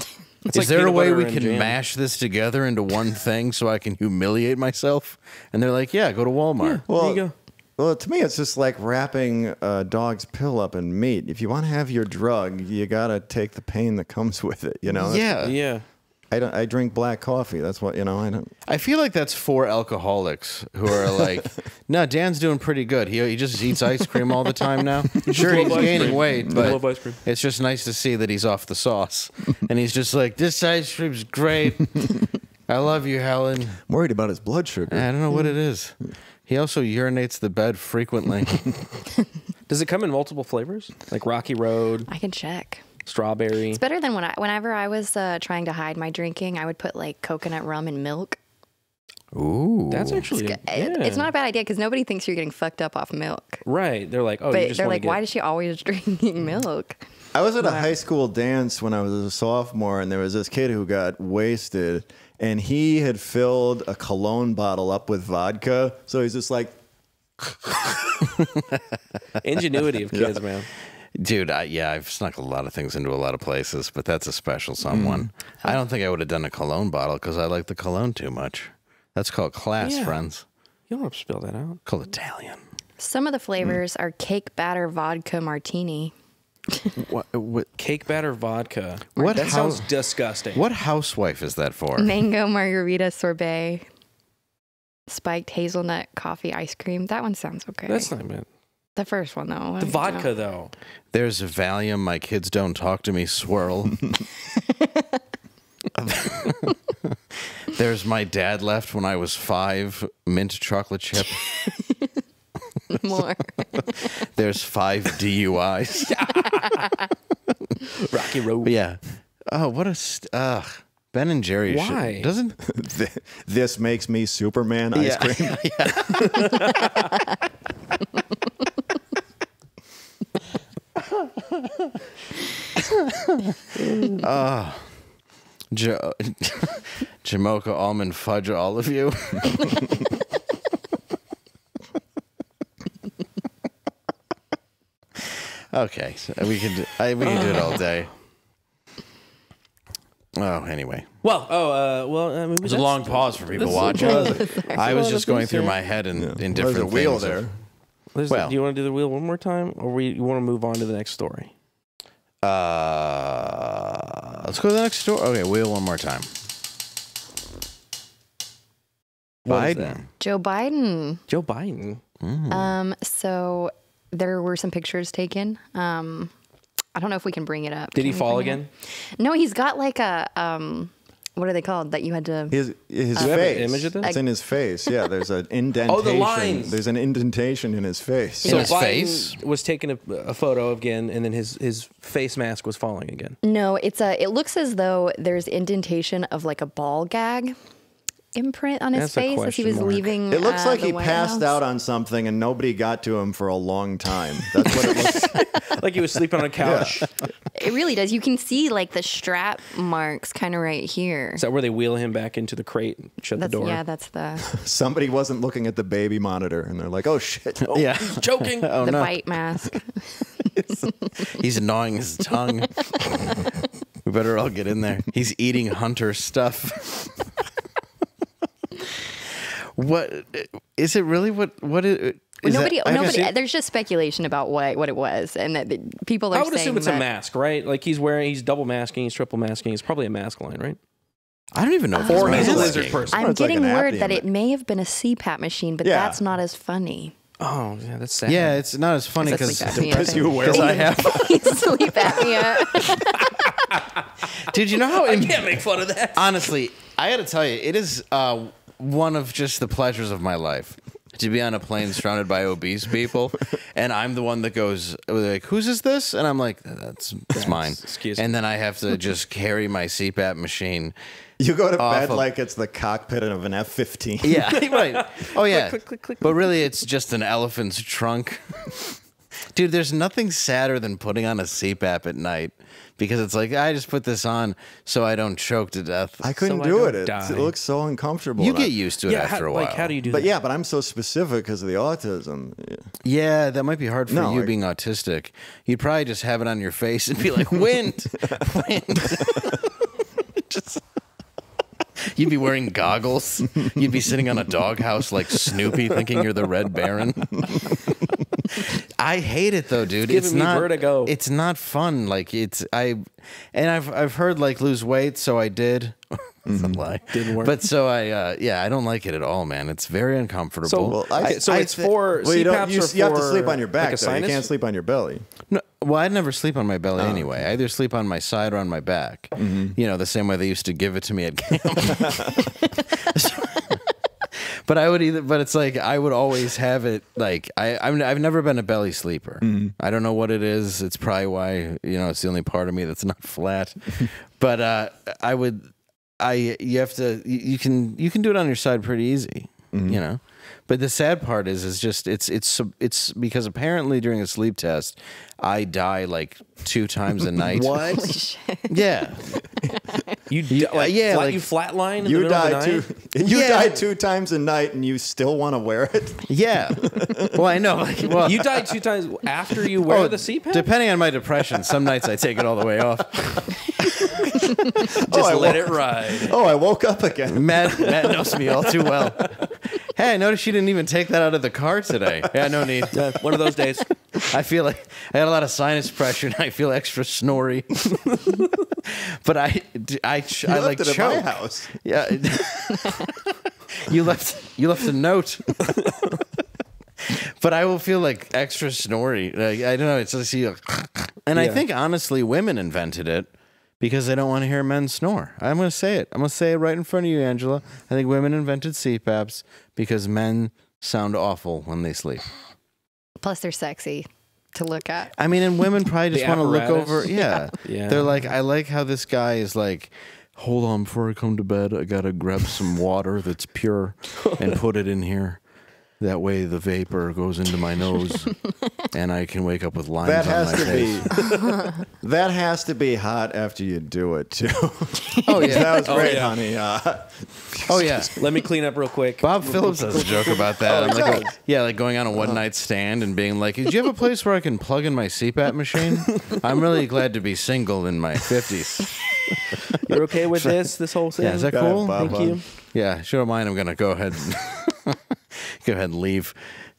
Speaker 7: Is
Speaker 3: like
Speaker 7: there a
Speaker 3: peanut
Speaker 7: way
Speaker 3: butter
Speaker 7: we
Speaker 3: and
Speaker 7: can
Speaker 3: jam.
Speaker 7: mash this together into one thing so I can humiliate myself?" And they're like, "Yeah, go to Walmart."
Speaker 3: There you go.
Speaker 4: Well, to me, it's just like wrapping a dog's pill up in meat. If you want to have your drug, you gotta take the pain that comes with it. You know? That's-
Speaker 7: Yeah.
Speaker 3: Yeah.
Speaker 4: I drink black coffee. That's what I don't.
Speaker 7: I feel like that's for alcoholics who are like, "No, Dan's doing pretty good. He just eats ice cream all the time now. Sure, he's
Speaker 3: love ice
Speaker 7: gaining
Speaker 3: cream.
Speaker 7: weight,
Speaker 3: I
Speaker 7: but
Speaker 3: love ice cream.
Speaker 7: it's just nice to see that he's off the sauce." And he's just like, "This ice cream's great. I love you, Helen."
Speaker 4: I'm worried about his blood sugar.
Speaker 7: I don't know what it is. He also urinates the bed frequently.
Speaker 3: Does it come in multiple flavors? Like Rocky Road,
Speaker 6: I can check.
Speaker 3: strawberry.
Speaker 6: It's better than whenever I was trying to hide my drinking, I would put like coconut rum in milk.
Speaker 7: Ooh.
Speaker 3: That's actually
Speaker 6: It's not a bad idea because nobody thinks you're getting fucked up off milk.
Speaker 3: right. They're like, oh, you
Speaker 6: But
Speaker 3: just
Speaker 6: they're
Speaker 3: wanna
Speaker 6: like,
Speaker 3: get...
Speaker 6: why is she always drinking milk?
Speaker 4: I was at a high school dance when I was a sophomore, and there was this kid who got wasted, and he had filled a cologne bottle up with vodka. So he's just like,
Speaker 3: Ingenuity of kids, man.
Speaker 7: Dude, I've snuck a lot of things into a lot of places, but that's a special someone. I don't think I would have done a cologne bottle because I like the cologne too much. That's called class,
Speaker 3: Yeah.
Speaker 7: friends.
Speaker 3: You don't have to spill that out.
Speaker 7: Called Italian.
Speaker 6: Some of the flavors are cake batter vodka martini.
Speaker 7: What
Speaker 3: Cake batter vodka.
Speaker 7: What
Speaker 3: That
Speaker 7: house-
Speaker 3: sounds disgusting.
Speaker 7: what housewife is that for?
Speaker 6: Mango margarita sorbet. Spiked hazelnut coffee ice cream. That one sounds okay.
Speaker 3: That's not bad.
Speaker 6: the first one, though.
Speaker 3: The vodka, though.
Speaker 7: There's a Valium, my kids don't talk to me swirl. There's my dad left when I was 5, mint chocolate chip.
Speaker 6: More.
Speaker 7: There's 5 DUIs.
Speaker 3: Rocky Road.
Speaker 7: But yeah. Oh, what a Ben and Jerry
Speaker 3: Why?
Speaker 7: shit. Doesn't
Speaker 4: this makes me Superman ice cream.
Speaker 7: Jamocha almond fudge all of you. Okay, so we can do it all day. Oh, anyway.
Speaker 3: Well, I mean,
Speaker 7: It was a long pause for people watching. I was just going through my head in different
Speaker 4: There's a wheel
Speaker 7: things.
Speaker 4: there.
Speaker 7: Well-
Speaker 3: do you want to do the wheel one more time, or you want to move on to the next story?
Speaker 7: Let's go to the next story. Okay, wheel one more time.
Speaker 3: What is
Speaker 7: Biden.
Speaker 3: that?
Speaker 6: Joe Biden.
Speaker 3: Joe Biden.
Speaker 6: So there were some pictures taken. I don't know if we can bring it up.
Speaker 3: Did he
Speaker 6: Can we
Speaker 3: fall
Speaker 6: bring it
Speaker 3: again?
Speaker 6: up? No, he's got like a what are they called that you had to?
Speaker 4: His
Speaker 3: Do you have
Speaker 4: face.
Speaker 3: an image of this?
Speaker 4: It's in his face. Yeah, there's an indentation.
Speaker 3: lines.
Speaker 4: There's an indentation in his face.
Speaker 3: So
Speaker 7: his
Speaker 3: Biden
Speaker 7: face?
Speaker 3: was taking a photo again, and then his face mask was falling again.
Speaker 6: No, it looks as though there's indentation of like a ball gag imprint on his
Speaker 3: That's a
Speaker 6: face as he
Speaker 3: question
Speaker 6: was
Speaker 3: mark.
Speaker 6: leaving.
Speaker 4: It looks like
Speaker 6: the
Speaker 4: he
Speaker 6: White
Speaker 4: passed
Speaker 6: House.
Speaker 4: out on something and nobody got to him for a long time. That's what it looks like.
Speaker 3: Like he was sleeping on a couch.
Speaker 6: It really does. You can see like the strap marks kind of right here.
Speaker 3: Is that where they wheel him back into the crate and shut the door?
Speaker 6: Yeah, that's the
Speaker 4: Somebody wasn't looking at the baby monitor and they're like, oh shit.
Speaker 7: Yeah.
Speaker 3: He's choking.
Speaker 7: Oh,
Speaker 6: the
Speaker 7: no.
Speaker 6: bite mask.
Speaker 7: He's gnawing his tongue. We better all get in there. He's eating Hunter stuff. What is it really? What is
Speaker 6: Nobody.
Speaker 7: that?
Speaker 6: There's just speculation about what it was, and that people are
Speaker 3: I would
Speaker 6: saying
Speaker 3: assume it's
Speaker 6: that,
Speaker 3: a mask, right? Like he's double masking, he's triple masking. It's probably a mask line, right?
Speaker 7: I don't even know. If
Speaker 3: Or
Speaker 7: it's
Speaker 3: he's a
Speaker 7: masking.
Speaker 3: lizard person.
Speaker 6: I'm
Speaker 4: It's like
Speaker 6: getting
Speaker 4: an
Speaker 6: word
Speaker 4: apnea
Speaker 6: that
Speaker 4: man.
Speaker 6: it may have been a CPAP machine, but
Speaker 4: Yeah.
Speaker 6: that's not as funny.
Speaker 3: Oh, yeah, that's sad.
Speaker 7: Yeah, it's not as funny
Speaker 6: It's a
Speaker 7: because
Speaker 6: sleep apnea
Speaker 4: Because you wear
Speaker 7: I
Speaker 4: one.
Speaker 7: have.
Speaker 6: Sleep apnea.
Speaker 7: Did you know how?
Speaker 3: I can't make fun of that.
Speaker 7: Honestly, I got to tell you, it is one of just the pleasures of my life to be on a plane surrounded by obese people, and I'm the one that goes like, "Whose is this?" And I'm like, "That's mine."
Speaker 3: excuse me.
Speaker 7: And then I have to just carry my CPAP machine.
Speaker 4: You go to bed
Speaker 7: Awful.
Speaker 4: like it's the cockpit of an F-15.
Speaker 7: Yeah, right. Oh yeah.
Speaker 3: click, click, click.
Speaker 7: But really, it's just an elephant's trunk. Dude, there's nothing sadder than putting on a CPAP at night because it's like, I just put this on so I don't choke to death.
Speaker 4: I couldn't
Speaker 3: So I
Speaker 4: do
Speaker 3: don't
Speaker 4: it.
Speaker 3: die.
Speaker 4: It looks so uncomfortable.
Speaker 7: You
Speaker 4: And
Speaker 7: get used to it after a while.
Speaker 3: Like, how do you do
Speaker 4: But
Speaker 3: that?
Speaker 4: yeah, but I'm so specific because of the autism.
Speaker 7: Yeah, that might be hard for
Speaker 4: No,
Speaker 7: you
Speaker 4: like-
Speaker 7: being autistic. You'd probably just have it on your face and be like, wind, wind. Just... You'd be wearing goggles. You'd be sitting on a doghouse like Snoopy thinking you're the Red Baron. I hate it though, dude.
Speaker 3: It's giving me vertigo.
Speaker 7: It's not fun. Like I've heard like lose weight, so I did. That's a lie.
Speaker 3: Didn't work.
Speaker 7: But so I don't like it at all, man. It's very uncomfortable.
Speaker 3: So,
Speaker 4: I-
Speaker 3: so
Speaker 4: I
Speaker 3: it's
Speaker 4: thi-
Speaker 3: for
Speaker 4: Well, you, don't,
Speaker 3: CPAPs
Speaker 4: you have to
Speaker 3: for,
Speaker 4: sleep on your back,
Speaker 3: like a
Speaker 4: though. You
Speaker 3: sinus?
Speaker 4: can't sleep on your belly.
Speaker 7: No, well, I'd never sleep on my belly anyway. I either sleep on my side or on my back. You know, the same way they used to give it to me at camp. But it's like I would always have it. Like I've never been a belly sleeper. I don't know what it is. It's probably why it's the only part of me that's not flat. But you can do it on your side pretty easy. You know. But the sad part is just it's because apparently during a sleep test, I die like 2 times a night.
Speaker 6: Holy shit.
Speaker 7: Yeah.
Speaker 3: You flatline in the
Speaker 4: You
Speaker 3: middle of the
Speaker 4: die
Speaker 3: night?
Speaker 4: You
Speaker 7: Yeah.
Speaker 4: die 2 times a night, and you still want to wear it.
Speaker 7: Yeah. Well, I know. Like, well,
Speaker 3: You die 2 times after you wear the CPAP?
Speaker 7: depending on my depression, some nights I take it all the way off.
Speaker 3: Just let it ride.
Speaker 4: Oh, I woke up again.
Speaker 7: Matt knows me all too well. Hey, I noticed you didn't even take that out of the car today. Yeah, no need.
Speaker 3: One of those days.
Speaker 7: I feel like I had a lot of sinus pressure and I feel extra snory. But I
Speaker 4: You
Speaker 7: like
Speaker 4: left it at
Speaker 7: choke.
Speaker 4: my house.
Speaker 7: Yeah. You left a note. But I will feel like extra snory. Like, I don't know. It's just and I think honestly, women invented it because they don't want to hear men snore. I'm going to say it. I'm going to say it right in front of you, Angela. I think women invented CPAPs because men sound awful when they sleep.
Speaker 6: Plus, they're sexy to look at.
Speaker 7: I mean, and women probably just
Speaker 3: The
Speaker 7: want to look
Speaker 3: apparatus.
Speaker 7: over. Yeah.
Speaker 3: Yeah.
Speaker 7: They're like, I like how this guy is like, hold on, before I come to bed, I got to grab some water that's pure and put it in here. That way the vapor goes into my nose and I can wake up with lines
Speaker 4: That
Speaker 7: on
Speaker 4: has
Speaker 7: my
Speaker 4: to
Speaker 7: face.
Speaker 4: be. That has to be hot after you do it too.
Speaker 7: Oh, yeah.
Speaker 4: That was great,
Speaker 3: yeah.
Speaker 4: honey.
Speaker 7: Oh, yeah.
Speaker 3: Let me clean up real quick.
Speaker 7: Bob Phillips has a joke about that. I'm like, like going on a one-night stand and being like, "Do you have a place where I can plug in my CPAP machine? I'm really glad to be single in my 50s."
Speaker 3: You're okay with this whole thing?
Speaker 7: Yeah, is that
Speaker 4: Go ahead,
Speaker 7: cool?
Speaker 4: Bob.
Speaker 3: Thank you.
Speaker 7: Yeah, if you don't mind, I'm going to go ahead and leave.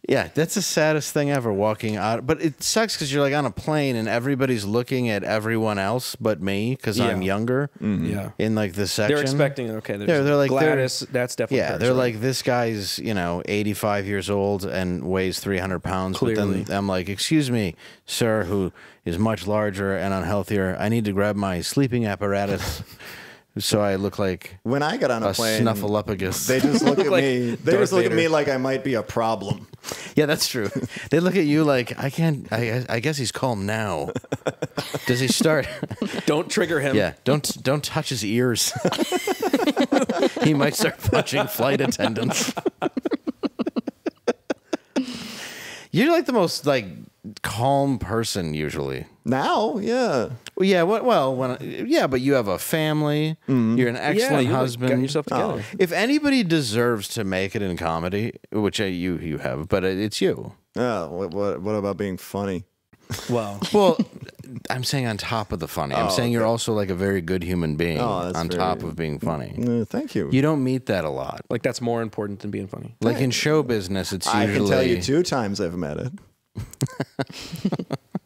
Speaker 7: Yeah, that's the saddest thing ever, walking out. But it sucks because you're like on a plane and everybody's looking at everyone else but me because I'm
Speaker 3: Yeah.
Speaker 7: younger
Speaker 3: Yeah.
Speaker 7: in like the section.
Speaker 3: They're expecting, okay, there's
Speaker 7: they're like,
Speaker 3: Gladys, that's definitely
Speaker 7: Yeah,
Speaker 3: hers,
Speaker 7: they're
Speaker 3: right?
Speaker 7: like, this guy's, 85 years old and weighs 300 pounds. But
Speaker 3: Clearly.
Speaker 7: then I'm like, excuse me, sir, who is much larger and unhealthier. I need to grab my sleeping apparatus so I look like
Speaker 4: When I got on a
Speaker 7: a
Speaker 4: plane,
Speaker 7: snuffleupagus.
Speaker 4: they just look at
Speaker 3: Like
Speaker 4: me. They
Speaker 3: Darth
Speaker 4: just look at
Speaker 3: Vader.
Speaker 4: me like I might be a problem.
Speaker 7: Yeah, that's true. They look at you like, I guess he's calm now. Does he start?
Speaker 3: Don't trigger him.
Speaker 7: Yeah, don't touch his ears. He might start punching flight attendants. You're like the most like calm person usually.
Speaker 4: Now, yeah.
Speaker 7: Well, yeah, but you have a family. You're an excellent
Speaker 3: you like,
Speaker 7: husband.
Speaker 3: got yourself together.
Speaker 7: If anybody deserves to make it in comedy, which you have, but it's you.
Speaker 4: What about being funny?
Speaker 3: Well,
Speaker 7: Well, I'm saying on top of the funny. I'm saying you're also like a very good human being
Speaker 4: Oh, that's
Speaker 7: on
Speaker 4: very-
Speaker 7: top of being funny.
Speaker 4: Thank you.
Speaker 7: You don't meet that a lot.
Speaker 3: like that's more important than being funny.
Speaker 7: Like in show business, it's
Speaker 4: I
Speaker 7: usually
Speaker 4: can tell you 2 times I've met it.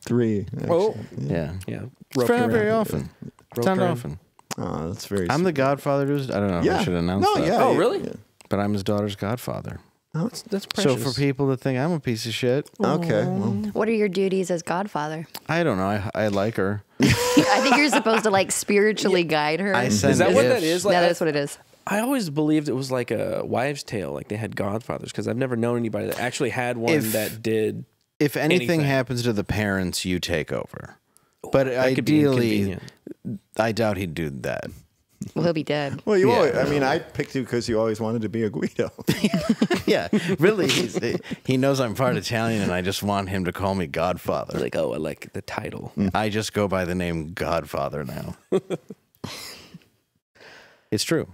Speaker 4: 3. Actually.
Speaker 3: Oh,
Speaker 7: Yeah,
Speaker 3: yeah.
Speaker 7: it's
Speaker 3: Roped
Speaker 7: not
Speaker 3: around.
Speaker 7: very often. It's not
Speaker 3: around.
Speaker 7: often.
Speaker 4: Oh, that's very.
Speaker 7: I'm the godfather to his, I don't know if
Speaker 4: yeah.
Speaker 7: I should announce
Speaker 4: No,
Speaker 7: that.
Speaker 4: yeah.
Speaker 3: Oh,
Speaker 4: yeah,
Speaker 3: really?
Speaker 4: yeah.
Speaker 7: But I'm his daughter's godfather.
Speaker 3: That's
Speaker 7: So
Speaker 3: precious.
Speaker 7: for people that think I'm a piece of shit,
Speaker 4: Okay. Well,
Speaker 6: What are your duties as godfather?
Speaker 7: I don't know. I like her.
Speaker 6: I think you're supposed to like spiritually guide her.
Speaker 7: I send
Speaker 3: Is that what that
Speaker 7: gifts.
Speaker 3: is? Like,
Speaker 6: Yeah, that's what it is.
Speaker 3: I always believed it was like a wives' tale, like they had godfathers, because I've never known anybody that actually had one
Speaker 7: If-
Speaker 3: that did.
Speaker 7: If anything
Speaker 3: anything.
Speaker 7: happens to the parents, you take over. But
Speaker 3: That could be
Speaker 7: ideally,
Speaker 3: inconvenient.
Speaker 7: I doubt he'd do that.
Speaker 6: Well, he'll be dead.
Speaker 4: Well, you
Speaker 7: Yeah.
Speaker 4: always, I mean, I picked you because you always wanted to be a Guido.
Speaker 7: Yeah, really. He knows I'm part Italian, and I just want him to call me Godfather.
Speaker 3: Like, oh, I like the title.
Speaker 7: I just go by the name Godfather now. It's true.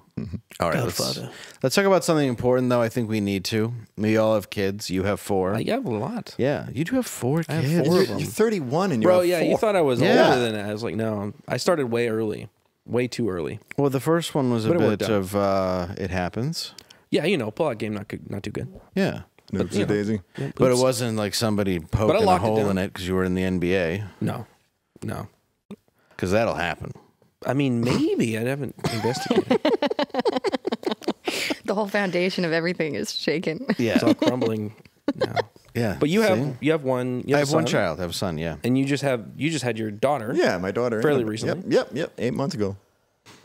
Speaker 7: All right, let's talk about something important, though. I think we need to. We all have kids. You have 4.
Speaker 3: I have a lot.
Speaker 7: Yeah, you do have 4 kids.
Speaker 3: have 4 of them.
Speaker 4: You're 31 and you're
Speaker 3: Bro,
Speaker 4: a
Speaker 3: yeah,
Speaker 4: 4.
Speaker 3: you thought I was
Speaker 7: Yeah.
Speaker 3: older than that. I was like, no, I started way early. Way too early.
Speaker 7: Well, the first one was a
Speaker 3: But it worked
Speaker 7: bit
Speaker 3: out.
Speaker 7: of it happens.
Speaker 3: Yeah, pull-out game, not too good.
Speaker 7: Yeah.
Speaker 4: Oopsie daisy.
Speaker 7: But it wasn't like somebody poking a
Speaker 3: locked it
Speaker 7: hole
Speaker 3: down.
Speaker 7: in it because you were in the NBA.
Speaker 3: No.
Speaker 7: Because that'll happen.
Speaker 3: I mean, maybe. I haven't investigated.
Speaker 6: The whole foundation of everything is shaken.
Speaker 7: Yeah.
Speaker 3: It's all crumbling now.
Speaker 7: Yeah.
Speaker 3: But you
Speaker 7: See?
Speaker 3: have one. You
Speaker 7: I
Speaker 3: have
Speaker 7: have one
Speaker 3: son,
Speaker 7: child. I have a son, yeah.
Speaker 3: and you just had your daughter.
Speaker 4: Yeah, my daughter.
Speaker 3: Fairly recently.
Speaker 4: Yep. 8 months ago.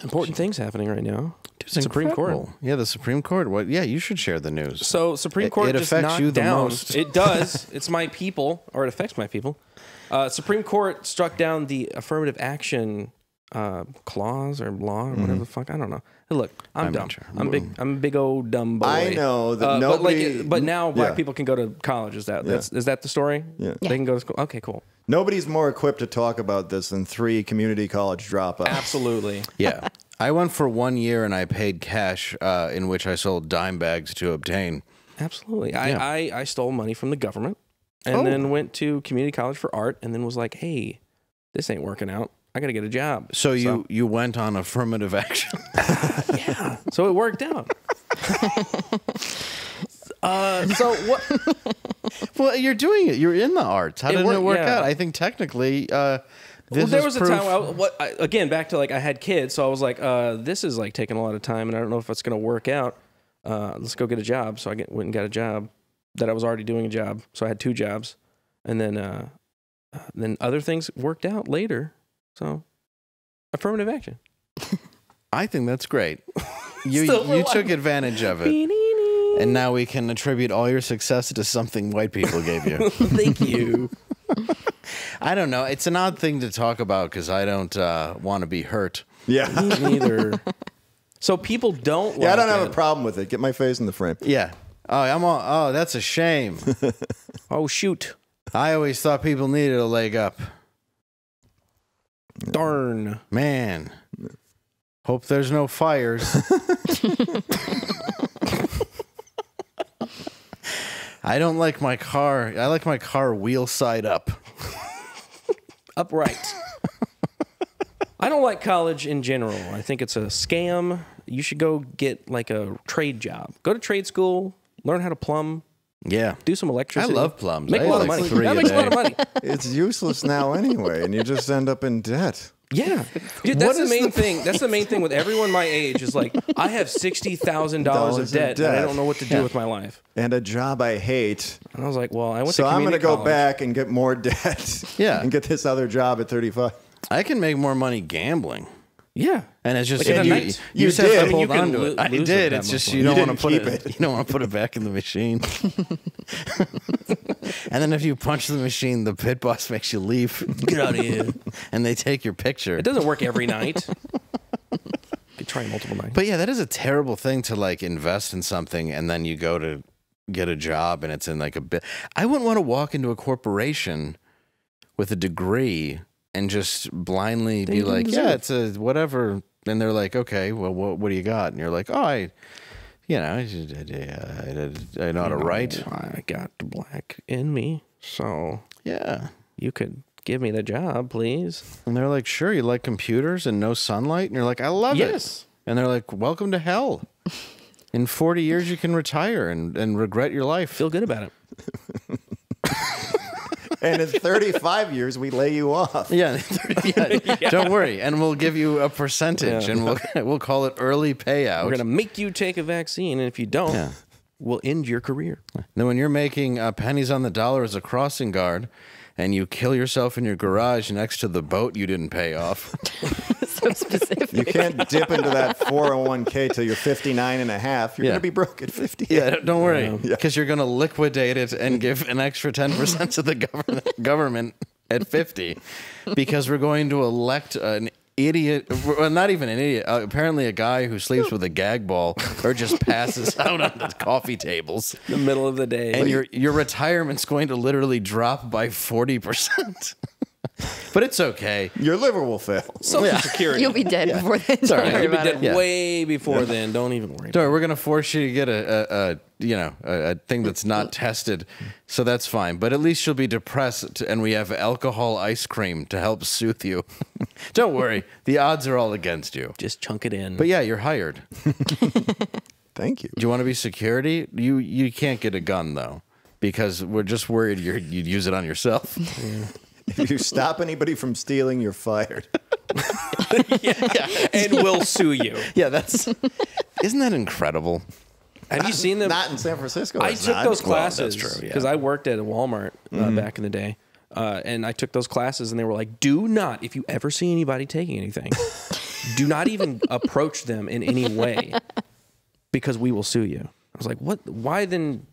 Speaker 3: Important things happening right now.
Speaker 7: It's
Speaker 3: Supreme Court.
Speaker 7: incredible. Yeah, the Supreme Court. What? Yeah, you should share the news.
Speaker 3: So Supreme Court
Speaker 7: it
Speaker 3: just
Speaker 7: affects
Speaker 3: knocked
Speaker 7: you the
Speaker 3: down.
Speaker 7: most.
Speaker 3: It does. It's my people, or it affects my people. Supreme Court struck down the Affirmative Action clause or law or whatever the fuck. I don't know. Hey, look, I'm dumb.
Speaker 7: not sure.
Speaker 3: I'm a big old dumb boy.
Speaker 4: I know that
Speaker 3: but
Speaker 4: nobody-
Speaker 3: but now black
Speaker 4: yeah.
Speaker 3: people can go to college. Is that the story?
Speaker 4: Yeah.
Speaker 3: They can go to school. Okay, cool.
Speaker 4: Nobody's more equipped to talk about this than 3 community college dropouts.
Speaker 3: Absolutely.
Speaker 7: Yeah. I went for 1 year and I paid cash, in which I sold dime bags to obtain.
Speaker 3: Absolutely. I stole money from the government and then went to community college for art and then was like, hey, this ain't working out. I got to get a job.
Speaker 7: So you went on affirmative action.
Speaker 3: Yeah. So it worked out. So what?
Speaker 7: Well, you're doing it. You're in the arts. How did it
Speaker 3: worked,
Speaker 7: work
Speaker 3: yeah.
Speaker 7: out? I think technically,
Speaker 3: Well,
Speaker 7: this
Speaker 3: there
Speaker 7: is
Speaker 3: was a
Speaker 7: proof.
Speaker 3: time again back to like I had kids, so I was like, this is like taking a lot of time, and I don't know if it's gonna work out. Let's go get a job. So I went and got a job that I was already doing a job, so I had 2 jobs, and then other things worked out later. So affirmative action.
Speaker 7: I think that's great. You
Speaker 3: Still
Speaker 7: you took advantage of it, and now we can attribute all your success to something white people gave you.
Speaker 3: Thank you.
Speaker 7: I don't know. It's an odd thing to talk about because I don't want to be hurt.
Speaker 4: Yeah.
Speaker 3: Neither. So people don't.
Speaker 4: Yeah, I don't
Speaker 3: like
Speaker 4: have
Speaker 3: it.
Speaker 4: a problem with it. Get my face in the frame.
Speaker 7: Yeah. Oh, that's a shame.
Speaker 3: Oh shoot!
Speaker 7: I always thought people needed a leg up.
Speaker 3: Darn.
Speaker 7: Man. Hope there's no fires. I don't like my car. I like my car wheel side up.
Speaker 3: Upright. I don't like college in general. I think it's a scam. You should go get like a trade job. Go to trade school, learn how to plumb,
Speaker 7: Yeah.
Speaker 3: do some electricity.
Speaker 7: I love plums.
Speaker 3: Make
Speaker 7: I
Speaker 3: a lot of
Speaker 7: like
Speaker 3: money.
Speaker 7: 3
Speaker 3: That
Speaker 7: a
Speaker 3: makes a lot of
Speaker 7: day.
Speaker 3: money.
Speaker 4: It's useless now anyway, and you just end up in debt.
Speaker 3: Yeah, dude, that's the main thing. That's the main thing with everyone my age is like, I have $60,000 of debt, and I don't know what to do with my life.
Speaker 4: And a job I hate.
Speaker 3: And I was like, well, I went
Speaker 4: So
Speaker 3: to
Speaker 4: I'm going to
Speaker 3: community
Speaker 4: go
Speaker 3: college.
Speaker 4: back and get more debt.
Speaker 7: Yeah.
Speaker 4: And get this other job at 35.
Speaker 7: I can make more money gambling.
Speaker 3: Yeah,
Speaker 7: And it's just
Speaker 3: Like in a
Speaker 7: you,
Speaker 3: night?
Speaker 7: you
Speaker 4: You
Speaker 7: just have
Speaker 4: did.
Speaker 7: to
Speaker 4: I mean,
Speaker 3: you
Speaker 7: hold
Speaker 3: can
Speaker 7: on to it. I
Speaker 3: lose
Speaker 7: did.
Speaker 3: that
Speaker 7: It's just
Speaker 3: much
Speaker 7: you
Speaker 4: money.
Speaker 7: don't
Speaker 4: You
Speaker 7: want to
Speaker 4: didn't
Speaker 7: put
Speaker 4: keep
Speaker 7: it. You don't want to put it back in the machine. And then if you punch the machine, the pit boss makes you leave.
Speaker 3: get out of here.
Speaker 7: And they take your picture.
Speaker 3: It doesn't work every night. You try multiple nights.
Speaker 7: But yeah, that is a terrible thing to like invest in something and then you go to get a job and it's in like a bit. I wouldn't want to walk into a corporation with a degree and just blindly be like, yeah, it's a whatever. And they're like, okay, well, what do you got? And you're like, oh, I know how to write.
Speaker 3: I got the black in me, so
Speaker 7: Yeah.
Speaker 3: you could give me the job, please.
Speaker 7: And they're like, sure, you like computers and no sunlight? And you're like, I love
Speaker 3: Yes.
Speaker 7: it. And they're like, welcome to hell. In 40 years, you can retire and regret your life.
Speaker 3: Feel good about it.
Speaker 4: And in 35 years, we lay you off.
Speaker 7: Yeah, don't worry. And we'll give you a percentage and we'll call it early payout.
Speaker 3: We're gonna make you take a vaccine, and if you don't, we'll end your career.
Speaker 7: Then when you're making pennies on the dollar as a crossing guard and you kill yourself in your garage next to the boat you didn't pay off.
Speaker 6: So specific.
Speaker 4: You can't dip into that 401k till you're 59 and a half. You're
Speaker 7: Yeah.
Speaker 4: going to be broke at 50.
Speaker 7: Yeah, don't worry, because you're going to liquidate it and give an extra 10% to the government at 50, because we're going to elect an idiot, well, not even an idiot, apparently a guy who sleeps with a gag ball or just passes out on the coffee tables.
Speaker 3: In the middle of the day.
Speaker 7: And your retirement's going to literally drop by 40%. But it's okay.
Speaker 4: Your liver will fail.
Speaker 3: Social Security.
Speaker 6: You'll be dead before then. Don't
Speaker 7: right.
Speaker 6: worry
Speaker 3: You'll be
Speaker 6: about
Speaker 3: dead
Speaker 6: it.
Speaker 3: way before then. Don't even worry.
Speaker 7: Sorry, we're gonna force you to get a thing that's not tested, so that's fine. But at least you'll be depressed, and we have alcohol ice cream to help soothe you. Don't worry, the odds are all against you.
Speaker 3: Just chunk it in.
Speaker 7: But yeah, you're hired.
Speaker 4: Thank you.
Speaker 7: Do you want to be security? You can't get a gun though, because we're just worried you'd use it on yourself.
Speaker 4: If you stop anybody from stealing, you're fired.
Speaker 3: and we'll sue you.
Speaker 7: Yeah, isn't that incredible?
Speaker 3: Have you seen them?
Speaker 4: Not in San Francisco.
Speaker 3: I
Speaker 4: it's
Speaker 3: took
Speaker 4: not.
Speaker 3: those
Speaker 4: Well,
Speaker 3: classes
Speaker 7: that's true, yeah.
Speaker 3: because I worked at a Walmart back in the day. And I took those classes, and they were like, do not, if you ever see anybody taking anything, do not even approach them in any way because we will sue you. I was like, what? Why then?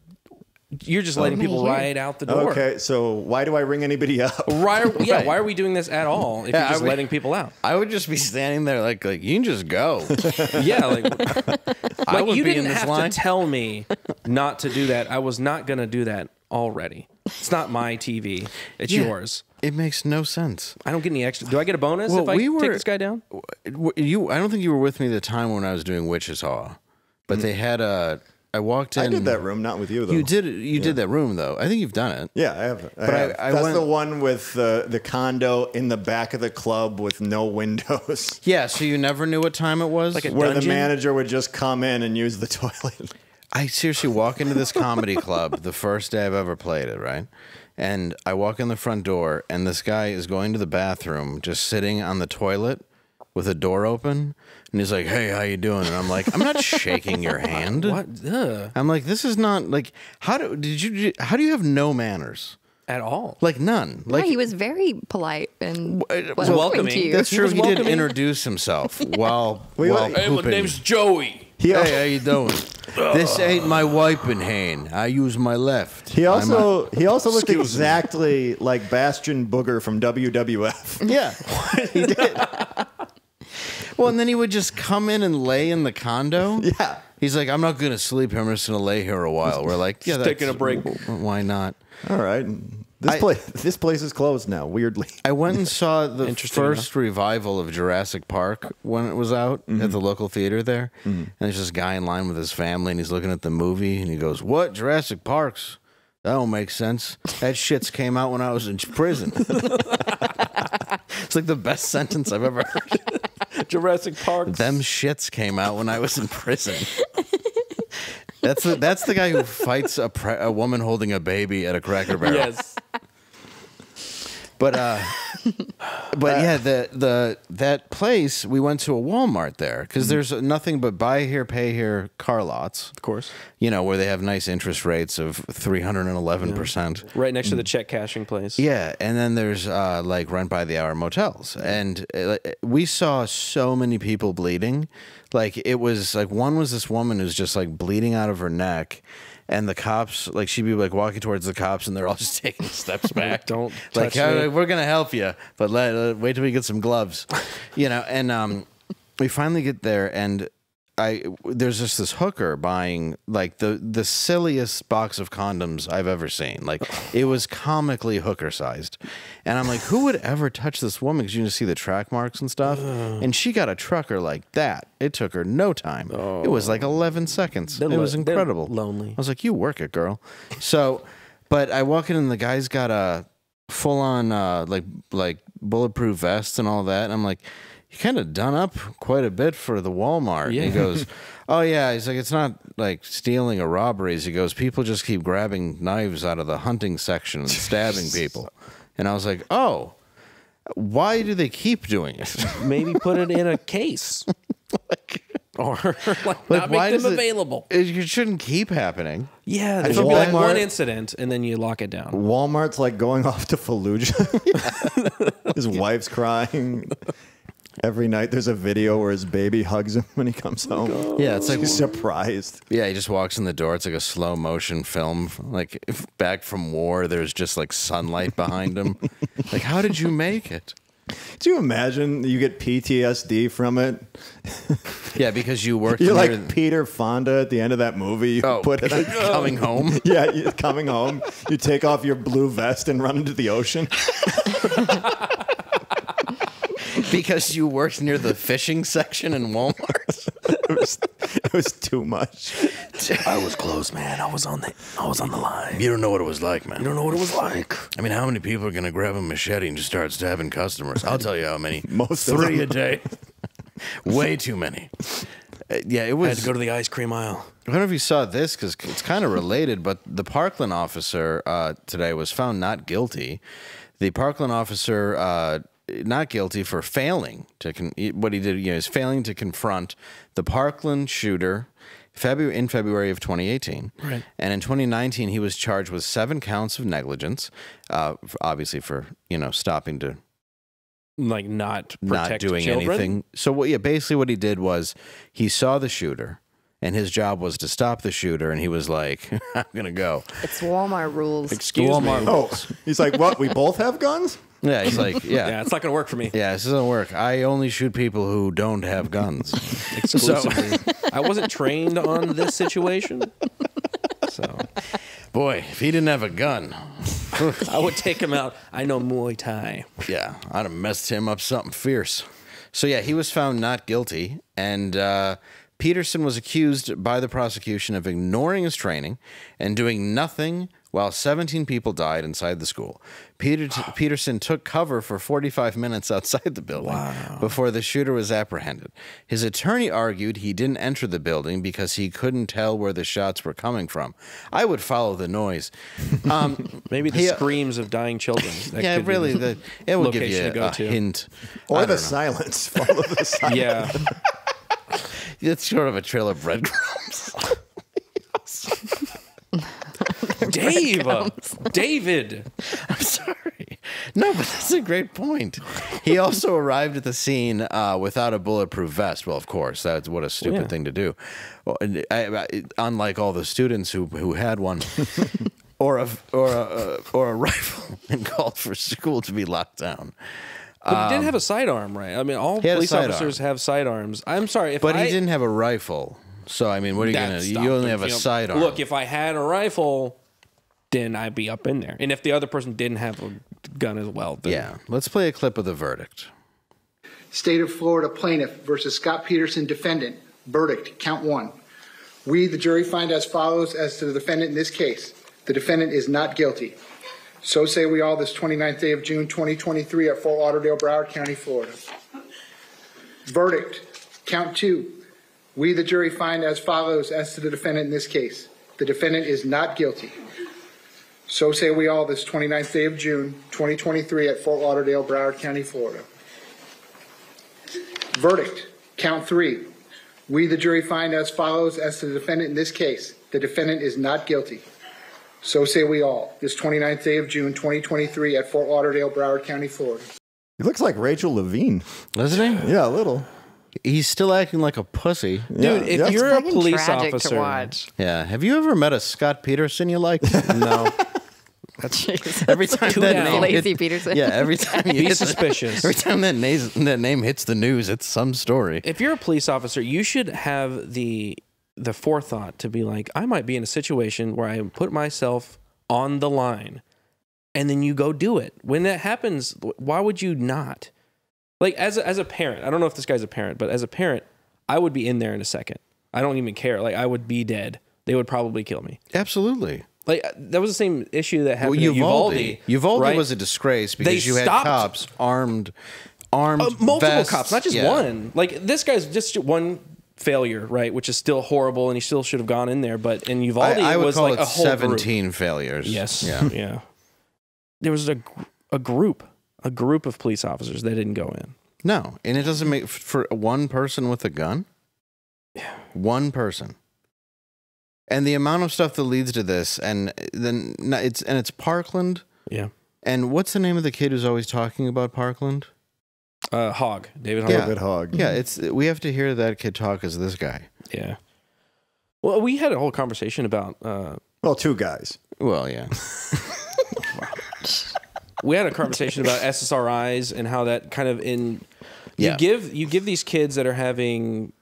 Speaker 3: You're just letting people ride out the door.
Speaker 4: Okay, so why do I ring anybody up?
Speaker 3: Why are we doing this at all if you're just letting people out?
Speaker 7: I would just be standing there like you can just go.
Speaker 3: Yeah, like
Speaker 7: would
Speaker 3: you
Speaker 7: be in
Speaker 3: didn't
Speaker 7: this
Speaker 3: have
Speaker 7: line.
Speaker 3: to tell me not to do that. I was not going to do that already. It's not my TV. It's yours.
Speaker 7: It makes no sense.
Speaker 3: I don't get any extra. Do I get a bonus
Speaker 7: Well,
Speaker 3: if I
Speaker 7: we
Speaker 3: take
Speaker 7: were-
Speaker 3: this guy down?
Speaker 7: I don't think you were with me the time when I was doing Wichita, but they had a. I walked in.
Speaker 4: I did that room, not with you though.
Speaker 7: You did that room though. I think you've done it.
Speaker 4: Yeah, I have.
Speaker 7: But I
Speaker 4: That's
Speaker 7: went-
Speaker 4: the one with the condo in the back of the club with no windows.
Speaker 7: Yeah, so you never knew what time it was.
Speaker 3: Like a
Speaker 4: Where the
Speaker 3: dungeon?
Speaker 4: manager would just come in and use the toilet.
Speaker 7: I seriously walk into this comedy club the first day I've ever played it, right? And I walk in the front door, and this guy is going to the bathroom, just sitting on the toilet with a door open, and he's like, "Hey, how you doing?" And I'm like, "I'm not shaking your hand."
Speaker 3: What?
Speaker 7: I'm like, "This is not like how do you have no manners?
Speaker 3: At all?
Speaker 7: Like none?
Speaker 6: No,
Speaker 7: Like
Speaker 6: he was very polite and
Speaker 3: was welcoming.
Speaker 6: to you.
Speaker 7: that's
Speaker 3: He
Speaker 7: true.
Speaker 3: was
Speaker 7: He did
Speaker 3: welcoming.
Speaker 7: introduce himself while
Speaker 4: Wait,
Speaker 7: while
Speaker 4: wait.
Speaker 3: Hey, my
Speaker 7: pooping.
Speaker 3: name's Joey.
Speaker 4: He
Speaker 7: Hey, how you doing? This ain't my wiping hand. I use my left.
Speaker 4: He also looked
Speaker 7: Excuse me.
Speaker 4: exactly like Bastion Booger from WWF.
Speaker 7: Yeah, he did. Well, and then he would just come in and lay in the condo.
Speaker 4: Yeah.
Speaker 7: He's like, I'm not going to sleep here. I'm just going to lay here a while. We're like, yeah,
Speaker 3: Just taking a break.
Speaker 7: Why not?
Speaker 4: All right. This place is closed now, weirdly.
Speaker 7: I went and saw the
Speaker 3: Interesting
Speaker 7: first revival of Jurassic Park when it was out at the local theater there. And there's this guy in line with his family, and he's looking at the movie, and he goes, "What? Jurassic Parks? That don't make sense. That shits came out when I was in prison." It's like the best sentence I've ever heard.
Speaker 3: Jurassic Park.
Speaker 7: Them shits came out when I was in prison. That's the guy who fights a woman holding a baby at a Cracker Barrel.
Speaker 3: Yes.
Speaker 7: But yeah, that place, we went to a Walmart there because there's nothing but buy here, pay here car lots.
Speaker 3: Of course.
Speaker 7: You know, where they have nice interest rates of 311%.
Speaker 3: Right next to the check cashing place.
Speaker 7: Yeah, and then there's like rent by the hour motels, and we saw so many people bleeding. Like it was like one was this woman who's just like bleeding out of her neck, and the cops like she'd be like walking towards the cops, and they're all just taking steps back.
Speaker 3: Don't
Speaker 7: like
Speaker 3: touch me.
Speaker 7: we're gonna help you, but wait till we get some gloves, you know. And we finally get there, and there's just this hooker buying like the silliest box of condoms I've ever seen. Like it was comically hooker sized, and I'm like, who would ever touch this woman? Because you can see the track marks and stuff. And she got a trucker like that. It took her no time. It was like 11 seconds. It was incredible.
Speaker 3: Lonely.
Speaker 7: I was like, you work it, girl. So, but I walk in and the guy's got a full on like bulletproof vest and all that. And I'm like, you kind of done up quite a bit for the Walmart.
Speaker 3: Yeah.
Speaker 7: He goes, oh yeah. He's like, it's not like stealing or robberies. He goes, people just keep grabbing knives out of the hunting section and stabbing people. And I was like, oh, why do they keep doing it?
Speaker 3: Maybe put it in a case. Or like not
Speaker 7: why
Speaker 3: make them
Speaker 7: does
Speaker 3: available.
Speaker 7: It shouldn't keep happening.
Speaker 3: Yeah,
Speaker 4: I
Speaker 3: there's
Speaker 4: feel
Speaker 3: like
Speaker 4: bad.
Speaker 3: one incident and then you lock it down.
Speaker 4: Walmart's like going off to Fallujah. His wife's crying. Every night there's a video where his baby hugs him when he comes home.
Speaker 7: Yeah, it's like
Speaker 4: He's surprised.
Speaker 7: Yeah, he just walks in the door. It's like a slow motion film. Like back from war, there's just like sunlight behind him. Like, how did you make it?
Speaker 4: Do you imagine you get PTSD from it?
Speaker 7: Yeah, because you worked
Speaker 4: You're
Speaker 7: near
Speaker 4: like Peter Fonda at the end of that movie. You put it
Speaker 7: coming home.
Speaker 4: Yeah, you're coming home. You take off your blue vest and run into the ocean.
Speaker 7: Because you worked near the fishing section in Walmart.
Speaker 4: It was too much.
Speaker 3: I was close, man. I was on the line.
Speaker 7: You don't know what it was like, man.
Speaker 3: You don't know what it was like.
Speaker 7: I mean, how many people are going to grab a machete and just start stabbing customers? I'll tell you how many.
Speaker 4: Most of
Speaker 7: 3
Speaker 4: them.
Speaker 7: a day. Way too many. Yeah, it was.
Speaker 3: I had to go to the ice cream aisle.
Speaker 7: I don't know if you saw this because it's kind of related, but the Parkland officer today was found not guilty. The Parkland officer not guilty for failing to what he did. Is failing to confront the Parkland shooter in February of 2018.
Speaker 3: Right.
Speaker 7: And in 2019, he was charged with 7 counts of negligence, obviously for stopping to.
Speaker 3: Like not
Speaker 7: doing
Speaker 3: children?
Speaker 7: anything. So basically what he did was he saw the shooter and his job was to stop the shooter and he was like, I'm going to go.
Speaker 6: It's Walmart rules.
Speaker 3: Excuse me.
Speaker 4: Oh, he's like, what? We both have guns?
Speaker 7: Yeah, he's like,
Speaker 3: Yeah, it's not going to work for me.
Speaker 7: Yeah, this doesn't work. I only shoot people who don't have guns.
Speaker 3: Exclusively. I wasn't trained on this situation. So,
Speaker 7: Boy, if he didn't have a gun,
Speaker 3: I would take him out. I know Muay Thai.
Speaker 7: yeah, I'd have messed him up something fierce. So yeah, he was found not guilty, and Peterson was accused by the prosecution of ignoring his training and doing nothing while 17 people died inside the school. Peterson took cover for 45 minutes outside the building before the shooter was apprehended. His attorney argued he didn't enter the building because he couldn't tell where the shots were coming from. I would follow the noise.
Speaker 3: Maybe the screams of dying children. That
Speaker 7: Yeah,
Speaker 3: could be
Speaker 7: really,
Speaker 3: the
Speaker 7: it would give
Speaker 3: location
Speaker 7: you
Speaker 3: to go
Speaker 7: a
Speaker 3: to.
Speaker 7: hint.
Speaker 4: Or
Speaker 7: I
Speaker 4: the
Speaker 7: don't know.
Speaker 4: silence. Follow the silence.
Speaker 3: Yeah.
Speaker 7: It's sort of a trail of breadcrumbs.
Speaker 3: David.
Speaker 7: I'm sorry. No, but that's a great point. He also arrived at the scene without a bulletproof vest. Well, of course, that's what a stupid thing to do. Well, unlike all the students who had one, or a rifle, and called for school to be locked down.
Speaker 3: But he didn't have a sidearm, right? I mean, all
Speaker 7: He had a
Speaker 3: police
Speaker 7: sidearm.
Speaker 3: officers have sidearms. I'm sorry.
Speaker 7: But he didn't have a rifle. So, I mean, what are you going to do? You only have a sidearm.
Speaker 3: Look, if I had a rifle, then I'd be up in there. And if the other person didn't have a gun as well, then
Speaker 7: Yeah. Let's play a clip of the verdict.
Speaker 8: State of Florida plaintiff versus Scott Peterson defendant. Verdict, count 1. We, the jury, find as follows as to the defendant in this case. The defendant is not guilty. So say we all this 29th day of June 2023 at Fort Lauderdale, Broward County, Florida. Verdict, count 2. We, the jury, find as follows as to the defendant in this case. The defendant is not guilty. So say we all this 29th day of June 2023 at Fort Lauderdale, Broward County, Florida. Verdict, count 3. We, the jury, find as follows as to the defendant in this case. The defendant is not guilty. So say we all this 29th day of June 2023 at Fort Lauderdale, Broward County, Florida.
Speaker 4: He looks like Rachel Levine.
Speaker 7: Doesn't he?
Speaker 4: Yeah, a little.
Speaker 7: He's still acting like a pussy.
Speaker 3: Dude, if
Speaker 4: Yeah.
Speaker 3: you're a
Speaker 6: Fucking
Speaker 3: police
Speaker 6: tragic
Speaker 3: officer,
Speaker 6: to watch.
Speaker 7: Yeah. Have you ever met a Scott Peterson you like?
Speaker 3: no,
Speaker 7: Every time
Speaker 3: Too
Speaker 7: that
Speaker 3: down.
Speaker 7: name
Speaker 6: Lazy
Speaker 7: hit-
Speaker 6: Peterson.
Speaker 7: Yeah, every time you
Speaker 3: be
Speaker 7: hit
Speaker 3: suspicious.
Speaker 7: every time that name hits the news, it's some story.
Speaker 3: If you're a police officer, you should have the forethought to be like, I might be in a situation where I put myself on the line, and then you go do it. When that happens, why would you not? Like as a parent, I don't know if this guy's a parent, but as a parent, I would be in there in a second. I don't even care. Like I would be dead. They would probably kill me.
Speaker 7: Absolutely.
Speaker 3: Like that was the same issue that happened
Speaker 7: Well,
Speaker 3: at Uvalde.
Speaker 7: Uvalde
Speaker 3: right?
Speaker 7: was a disgrace
Speaker 3: They
Speaker 7: because you had
Speaker 3: stopped-
Speaker 7: cops armed
Speaker 3: multiple
Speaker 7: vests.
Speaker 3: cops, not just
Speaker 7: Yeah.
Speaker 3: one. Like this guy's just one failure, right? Which is still horrible, and he still should have gone in there. But in Uvalde,
Speaker 7: I
Speaker 3: it
Speaker 7: would
Speaker 3: was
Speaker 7: call
Speaker 3: like
Speaker 7: it
Speaker 3: a whole
Speaker 7: 17 failures.
Speaker 3: Yes.
Speaker 7: Yeah.
Speaker 3: Yeah. There was a group of police officers that didn't go in.
Speaker 7: No, and it doesn't make for one person with a gun. One person. And the amount of stuff that leads to this, and then it's Parkland.
Speaker 3: Yeah.
Speaker 7: And what's the name of the kid who's always talking about Parkland?
Speaker 3: Hogg, David Hogg.
Speaker 7: Yeah.
Speaker 4: David Hogg.
Speaker 7: Yeah, we have to hear that kid talk as this guy.
Speaker 3: Yeah. Well, we had a whole conversation about
Speaker 4: Well, 2 guys.
Speaker 7: Well, yeah.
Speaker 3: we had a conversation about SSRIs and how that kind of you give these kids that are having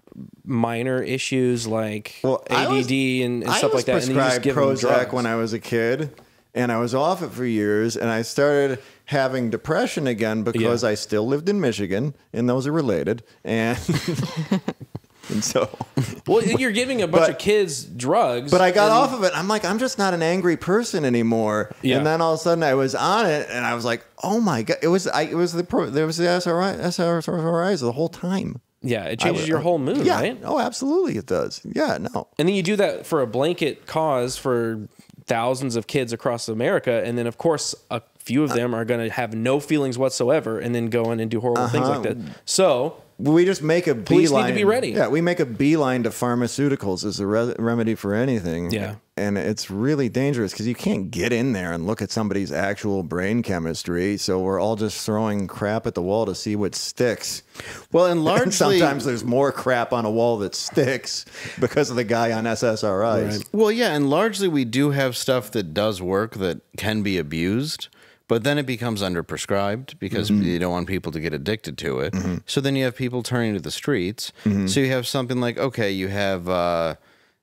Speaker 3: minor issues like ADD and stuff like that, and you just give them
Speaker 4: Prozac
Speaker 3: drugs.
Speaker 4: when I was a kid, and I was off it for years, and I started having depression again because I still lived in Michigan, and those are related, and and so.
Speaker 3: Well, you're giving a bunch of kids drugs.
Speaker 4: But I got off of it. I'm like, I'm just not an angry person anymore.
Speaker 3: Yeah.
Speaker 4: And then all of a sudden I was on it, and I was like, oh my god, there was the SRIs the whole time.
Speaker 3: Yeah, it changes your whole mood, right?
Speaker 4: Oh, absolutely it does. Yeah, no.
Speaker 3: And then you do that for a blanket cause for thousands of kids across America, and then of course a few of them are going to have no feelings whatsoever, and then go in and do horrible things like that. So
Speaker 4: we just make a
Speaker 3: police
Speaker 4: beeline.
Speaker 3: need to be ready.
Speaker 4: Yeah, we make a beeline to pharmaceuticals as a remedy for anything.
Speaker 3: Yeah.
Speaker 4: And it's really dangerous because you can't get in there and look at somebody's actual brain chemistry. So we're all just throwing crap at the wall to see what sticks.
Speaker 7: Well, and largely,
Speaker 4: sometimes there's more crap on a wall that sticks because of the guy on SSRIs.
Speaker 3: Right.
Speaker 7: well, yeah, and largely we do have stuff that does work that can be abused. But then it becomes underprescribed because you don't want people to get addicted to it. So then you have people turning to the streets. So you have something like, okay, you have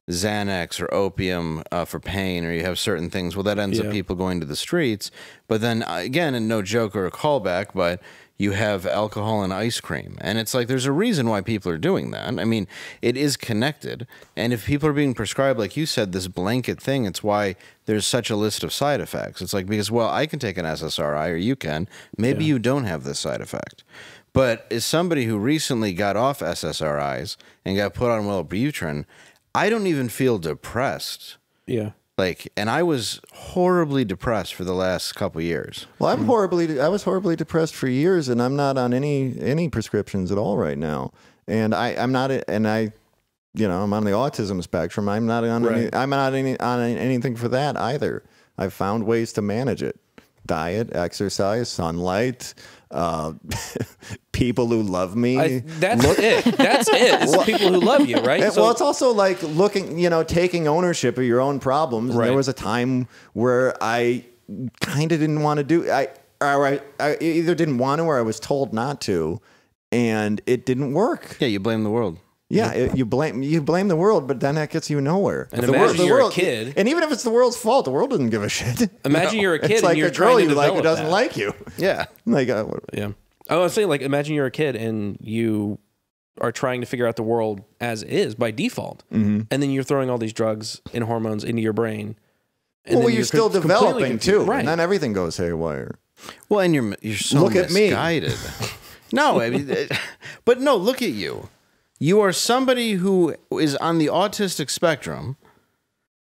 Speaker 7: Xanax or opium for pain, or you have certain things. Well, that ends up people going to the streets. But then, again, and no joke or a callback, but you have alcohol and ice cream. And it's like there's a reason why people are doing that. I mean, it is connected. And if people are being prescribed, like you said, this blanket thing, it's why there's such a list of side effects. It's like, because, well, I can take an SSRI or you can. Maybe you don't have this side effect. But as somebody who recently got off SSRIs and got put on Wellbutrin, I don't even feel depressed.
Speaker 3: Yeah.
Speaker 7: Like, and I was horribly depressed for the last couple of years.
Speaker 4: Well, I was horribly depressed for years, and I'm not on any prescriptions at all right now. And I'm not, and I, you know, I'm on the autism spectrum. I'm not on on anything for that either. I've found ways to manage it: diet, exercise, sunlight, people who love me.
Speaker 3: That's it. That's it. It's people who love you, right?
Speaker 4: Well, it's also like looking, you know, taking ownership of your own problems.
Speaker 3: Right.
Speaker 4: And there was a time where I kind of didn't want to do. I either didn't want to or I was told not to, and it didn't work.
Speaker 7: Yeah, you blame the world.
Speaker 4: Yeah, you blame the world, but then that gets you nowhere.
Speaker 3: And
Speaker 4: If
Speaker 3: imagine you're a kid.
Speaker 4: and even if it's the world's fault, the world doesn't give a shit.
Speaker 3: Imagine you're a kid
Speaker 4: It's
Speaker 3: and
Speaker 4: like
Speaker 3: you're
Speaker 4: a girl
Speaker 3: trying to
Speaker 4: you like who
Speaker 3: develop
Speaker 4: doesn't
Speaker 3: that.
Speaker 4: like you.
Speaker 7: Yeah.
Speaker 4: Like,
Speaker 3: Yeah. I was saying, like, imagine you're a kid and you are trying to figure out the world as is by default. And then you're throwing all these drugs and hormones into your brain. And
Speaker 4: well,
Speaker 3: then
Speaker 4: you're still
Speaker 3: completely
Speaker 4: developing
Speaker 3: confused.
Speaker 4: too,
Speaker 3: Right.
Speaker 4: and then everything goes haywire.
Speaker 7: Well, and you're so
Speaker 4: Look at me.
Speaker 7: misguided. No, I mean, but no, look at you. You are somebody who is on the autistic spectrum,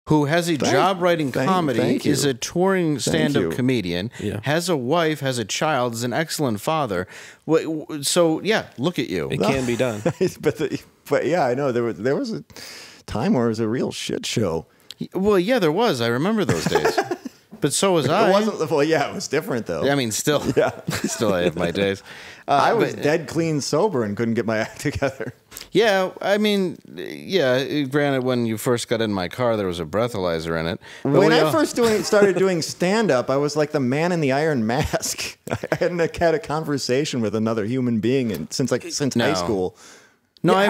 Speaker 7: who has a job writing comedy,
Speaker 4: thank you.
Speaker 7: is a touring stand-up
Speaker 4: you.
Speaker 7: comedian,
Speaker 3: Yeah.
Speaker 7: has a wife, has a child, is an excellent father. So yeah, look at you.
Speaker 3: It can be done.
Speaker 4: but yeah, I know there was a time where it was a real shit show.
Speaker 7: Well, yeah, there was. I remember those days. But so was I.
Speaker 4: It wasn't. Well, yeah, it was different though.
Speaker 7: I mean, still, still I have my days.
Speaker 4: I was dead clean sober and couldn't get my act together.
Speaker 7: Yeah, I mean, yeah. Granted, when you first got in my car, there was a breathalyzer in it. But
Speaker 4: When I first started doing stand up, I was like the man in the iron mask. I hadn't had a conversation with another human being since high school.
Speaker 7: No,
Speaker 3: Yeah,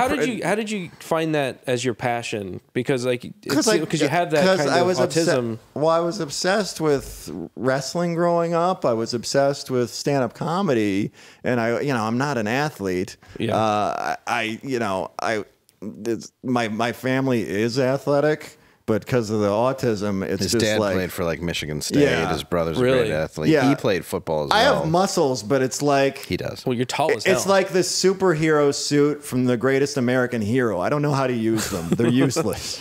Speaker 3: how did you find that as your passion? Because because you have that kind of autism.
Speaker 4: I was obsessed with wrestling growing up. I was obsessed with stand-up comedy, and I'm not an athlete.
Speaker 3: Yeah.
Speaker 4: My family is athletic, but because of the autism, it's
Speaker 7: his
Speaker 4: just
Speaker 7: dad
Speaker 4: like
Speaker 7: played for like Michigan State.
Speaker 4: Yeah.
Speaker 7: His brother's
Speaker 3: Really?
Speaker 7: a great athlete.
Speaker 4: Yeah.
Speaker 7: He played football as well.
Speaker 4: I have muscles, but it's like
Speaker 7: He does.
Speaker 3: Well, you're tall as hell.
Speaker 4: it's like this superhero suit from the Greatest American Hero. I don't know how to use them. They're useless.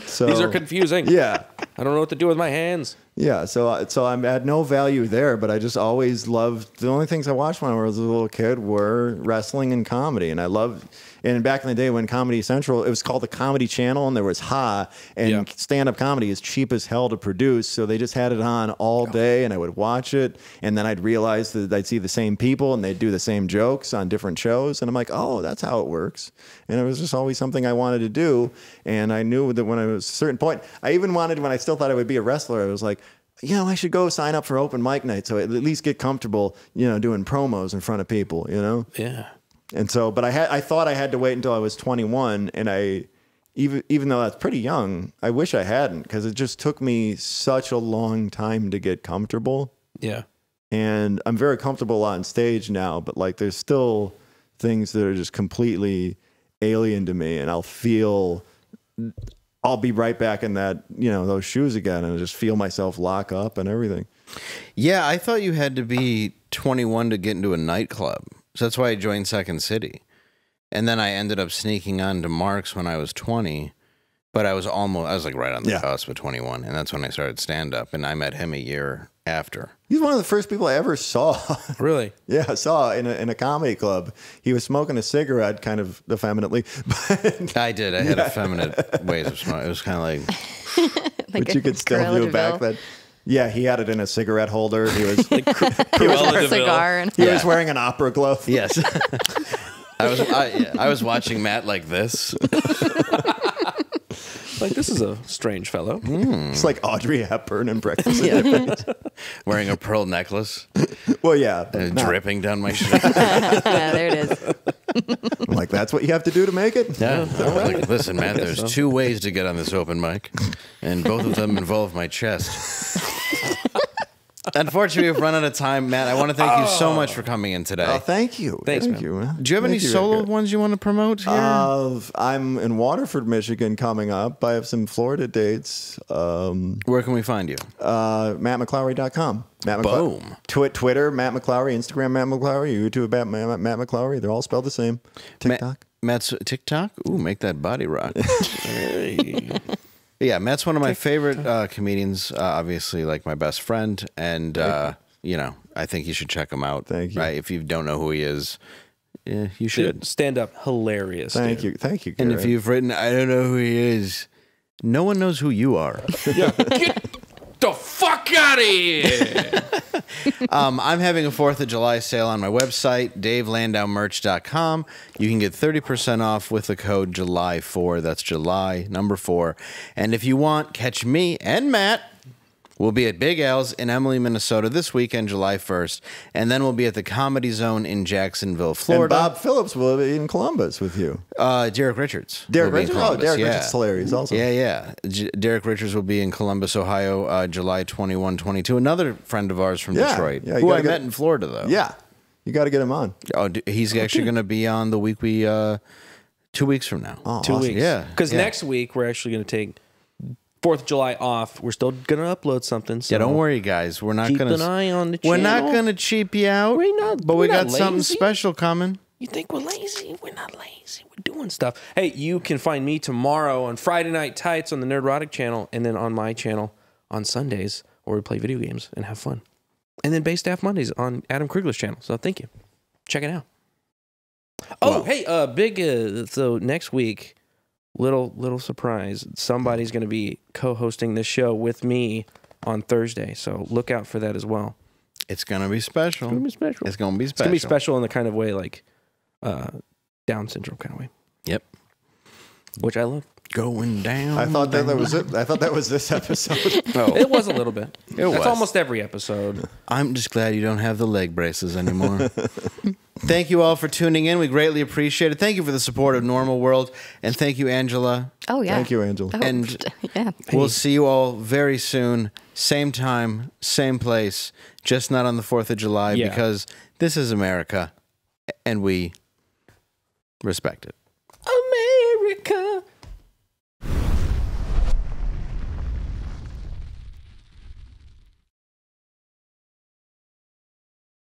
Speaker 4: So
Speaker 3: These are confusing.
Speaker 4: Yeah.
Speaker 3: I don't know what to do with my hands.
Speaker 4: Yeah, so I'm at no value there, but I just always loved, the only things I watched when I was a little kid were wrestling and comedy, and I loved, and back in the day when Comedy Central, it was called the Comedy Channel, and there was Ha, and stand-up comedy is cheap as hell to produce, so they just had it on all day, and I would watch it, and then I'd realize that I'd see the same people, and they'd do the same jokes on different shows, and I'm like, oh, that's how it works, and it was just always something I wanted to do, and I knew that when I was a certain point, I even wanted, when I still thought I would be a wrestler, I was like, I should go sign up for open mic night so I at least get comfortable, doing promos in front of people,
Speaker 3: Yeah.
Speaker 4: And so, but I thought I had to wait until I was 21, and even though that's pretty young, I wish I hadn't, because it just took me such a long time to get comfortable.
Speaker 3: Yeah.
Speaker 4: And I'm very comfortable on stage now, but like there's still things that are just completely alien to me, and I'll be right back in that, those shoes again, and just feel myself lock up and everything.
Speaker 7: Yeah, I thought you had to be 21 to get into a nightclub. So that's why I joined Second City. And then I ended up sneaking on to Mark's when I was 20. But I was like right on the cusp of 21. And that's when I started stand-up. And I met him a year after.
Speaker 4: He's one of the first people I ever saw.
Speaker 3: Really?
Speaker 4: Yeah, I saw in a comedy club. He was smoking a cigarette, kind of effeminately. But
Speaker 7: I did. I had effeminate ways of smoking. It was kind of like...
Speaker 4: but you could still do back then. Yeah, he had it in a cigarette holder. He was
Speaker 6: He was a cigar. And
Speaker 4: he was wearing an opera glove.
Speaker 7: Yes. I was watching Matt like this.
Speaker 3: Like, this is a strange fellow.
Speaker 4: It's like Audrey Hepburn in Breakfast at Tiffany's.
Speaker 7: Wearing a pearl necklace.
Speaker 4: Well, yeah.
Speaker 7: Dripping down my shirt.
Speaker 6: yeah, there it is.
Speaker 4: I'm like, that's what you have to do to make it?
Speaker 7: Yeah. I was like, listen, Matt, there's two ways to get on this open mic, and both of them involve my chest. Unfortunately, we've run out of time, Matt. I want to thank you so much for coming in today.
Speaker 4: Oh, thank you.
Speaker 3: Thanks,
Speaker 4: thank
Speaker 3: man.
Speaker 4: you. Man.
Speaker 7: Do you have any solo ones you want to promote here?
Speaker 4: I'm in Waterford, Michigan coming up. I have some Florida dates.
Speaker 7: Where can we find you?
Speaker 4: MattMcClowry.com.
Speaker 7: Boom.
Speaker 4: Twitter, Matt McClowry. Instagram, Matt McClowry. YouTube, Matt McClowry. They're all spelled the same. TikTok.
Speaker 7: Matt's TikTok? Ooh, make that body rock. Hey. Yeah, Matt's one of my favorite comedians, obviously, like my best friend. And, I think you should check him out.
Speaker 4: Thank you.
Speaker 7: Right? If you don't know who he is, you should.
Speaker 3: Stand up. Hilarious.
Speaker 4: Thank
Speaker 3: dude.
Speaker 4: you. Thank you,
Speaker 7: And
Speaker 4: Garrett.
Speaker 7: if you've written, I don't know who he is, no one knows who you are.
Speaker 3: The fuck out of here!
Speaker 7: I'm having a 4th of July sale on my website, DaveLandauMerch.com. You can get 30% off with the code July4. That's July, number 4. And if you want, catch me and Matt. We'll be at Big Al's in Emily, Minnesota this weekend, July 1st. And then we'll be at the Comedy Zone in Jacksonville, Florida.
Speaker 4: And Bob Phillips will be in Columbus with you.
Speaker 7: Derek Richards.
Speaker 4: Derek
Speaker 7: will be in
Speaker 4: Richards?
Speaker 7: Columbus.
Speaker 4: Derek Richards is hilarious also.
Speaker 7: Yeah. Derek Richards will be in Columbus, Ohio, July 21, 22. Another friend of ours from Detroit,
Speaker 4: yeah,
Speaker 7: who I met in Florida, though.
Speaker 4: Yeah. You got to get him on.
Speaker 7: Oh, he's actually going to be on the week 2 weeks from now.
Speaker 4: Oh,
Speaker 3: 2
Speaker 4: awesome.
Speaker 3: weeks.
Speaker 7: Yeah.
Speaker 3: Because next week, we're actually going to take 4th of July off. We're still going to upload something. So
Speaker 7: Yeah, don't worry, guys. We're not
Speaker 3: keep
Speaker 7: going
Speaker 3: an eye on the
Speaker 7: We're
Speaker 3: channel.
Speaker 7: not going to cheap you out. But we got something special coming.
Speaker 3: You think we're lazy? We're not lazy. We're doing stuff. Hey, you can find me tomorrow on Friday Night Tights on the Nerdrotic channel, and then on my channel on Sundays, where we play video games and have fun. And then Base Staff Mondays on Adam Krugler's channel. So thank you. Check it out. Oh, hey, so next week, little surprise. Somebody's going to be co-hosting this show with me on Thursday. So look out for that as well.
Speaker 7: It's going to be special. It's going to be special.
Speaker 3: It's going to be special in the kind of way like Down syndrome kind of way.
Speaker 7: Yep.
Speaker 3: Which I love.
Speaker 7: Going down.
Speaker 4: I thought that was it. I thought that was this episode.
Speaker 3: It was a little bit.
Speaker 7: was.
Speaker 3: That's almost every episode.
Speaker 7: I'm just glad you don't have the leg braces anymore. Thank you all for tuning in. We greatly appreciate it. Thank you for the support of Normal World. And thank you, Angela.
Speaker 6: Oh, yeah.
Speaker 4: Thank you, Angela.
Speaker 6: Oh,
Speaker 7: And
Speaker 6: yeah.
Speaker 7: we'll see you all very soon. Same time, same place. Just not on the 4th of July
Speaker 3: Yeah.
Speaker 7: because this is America and we respect it.
Speaker 3: America.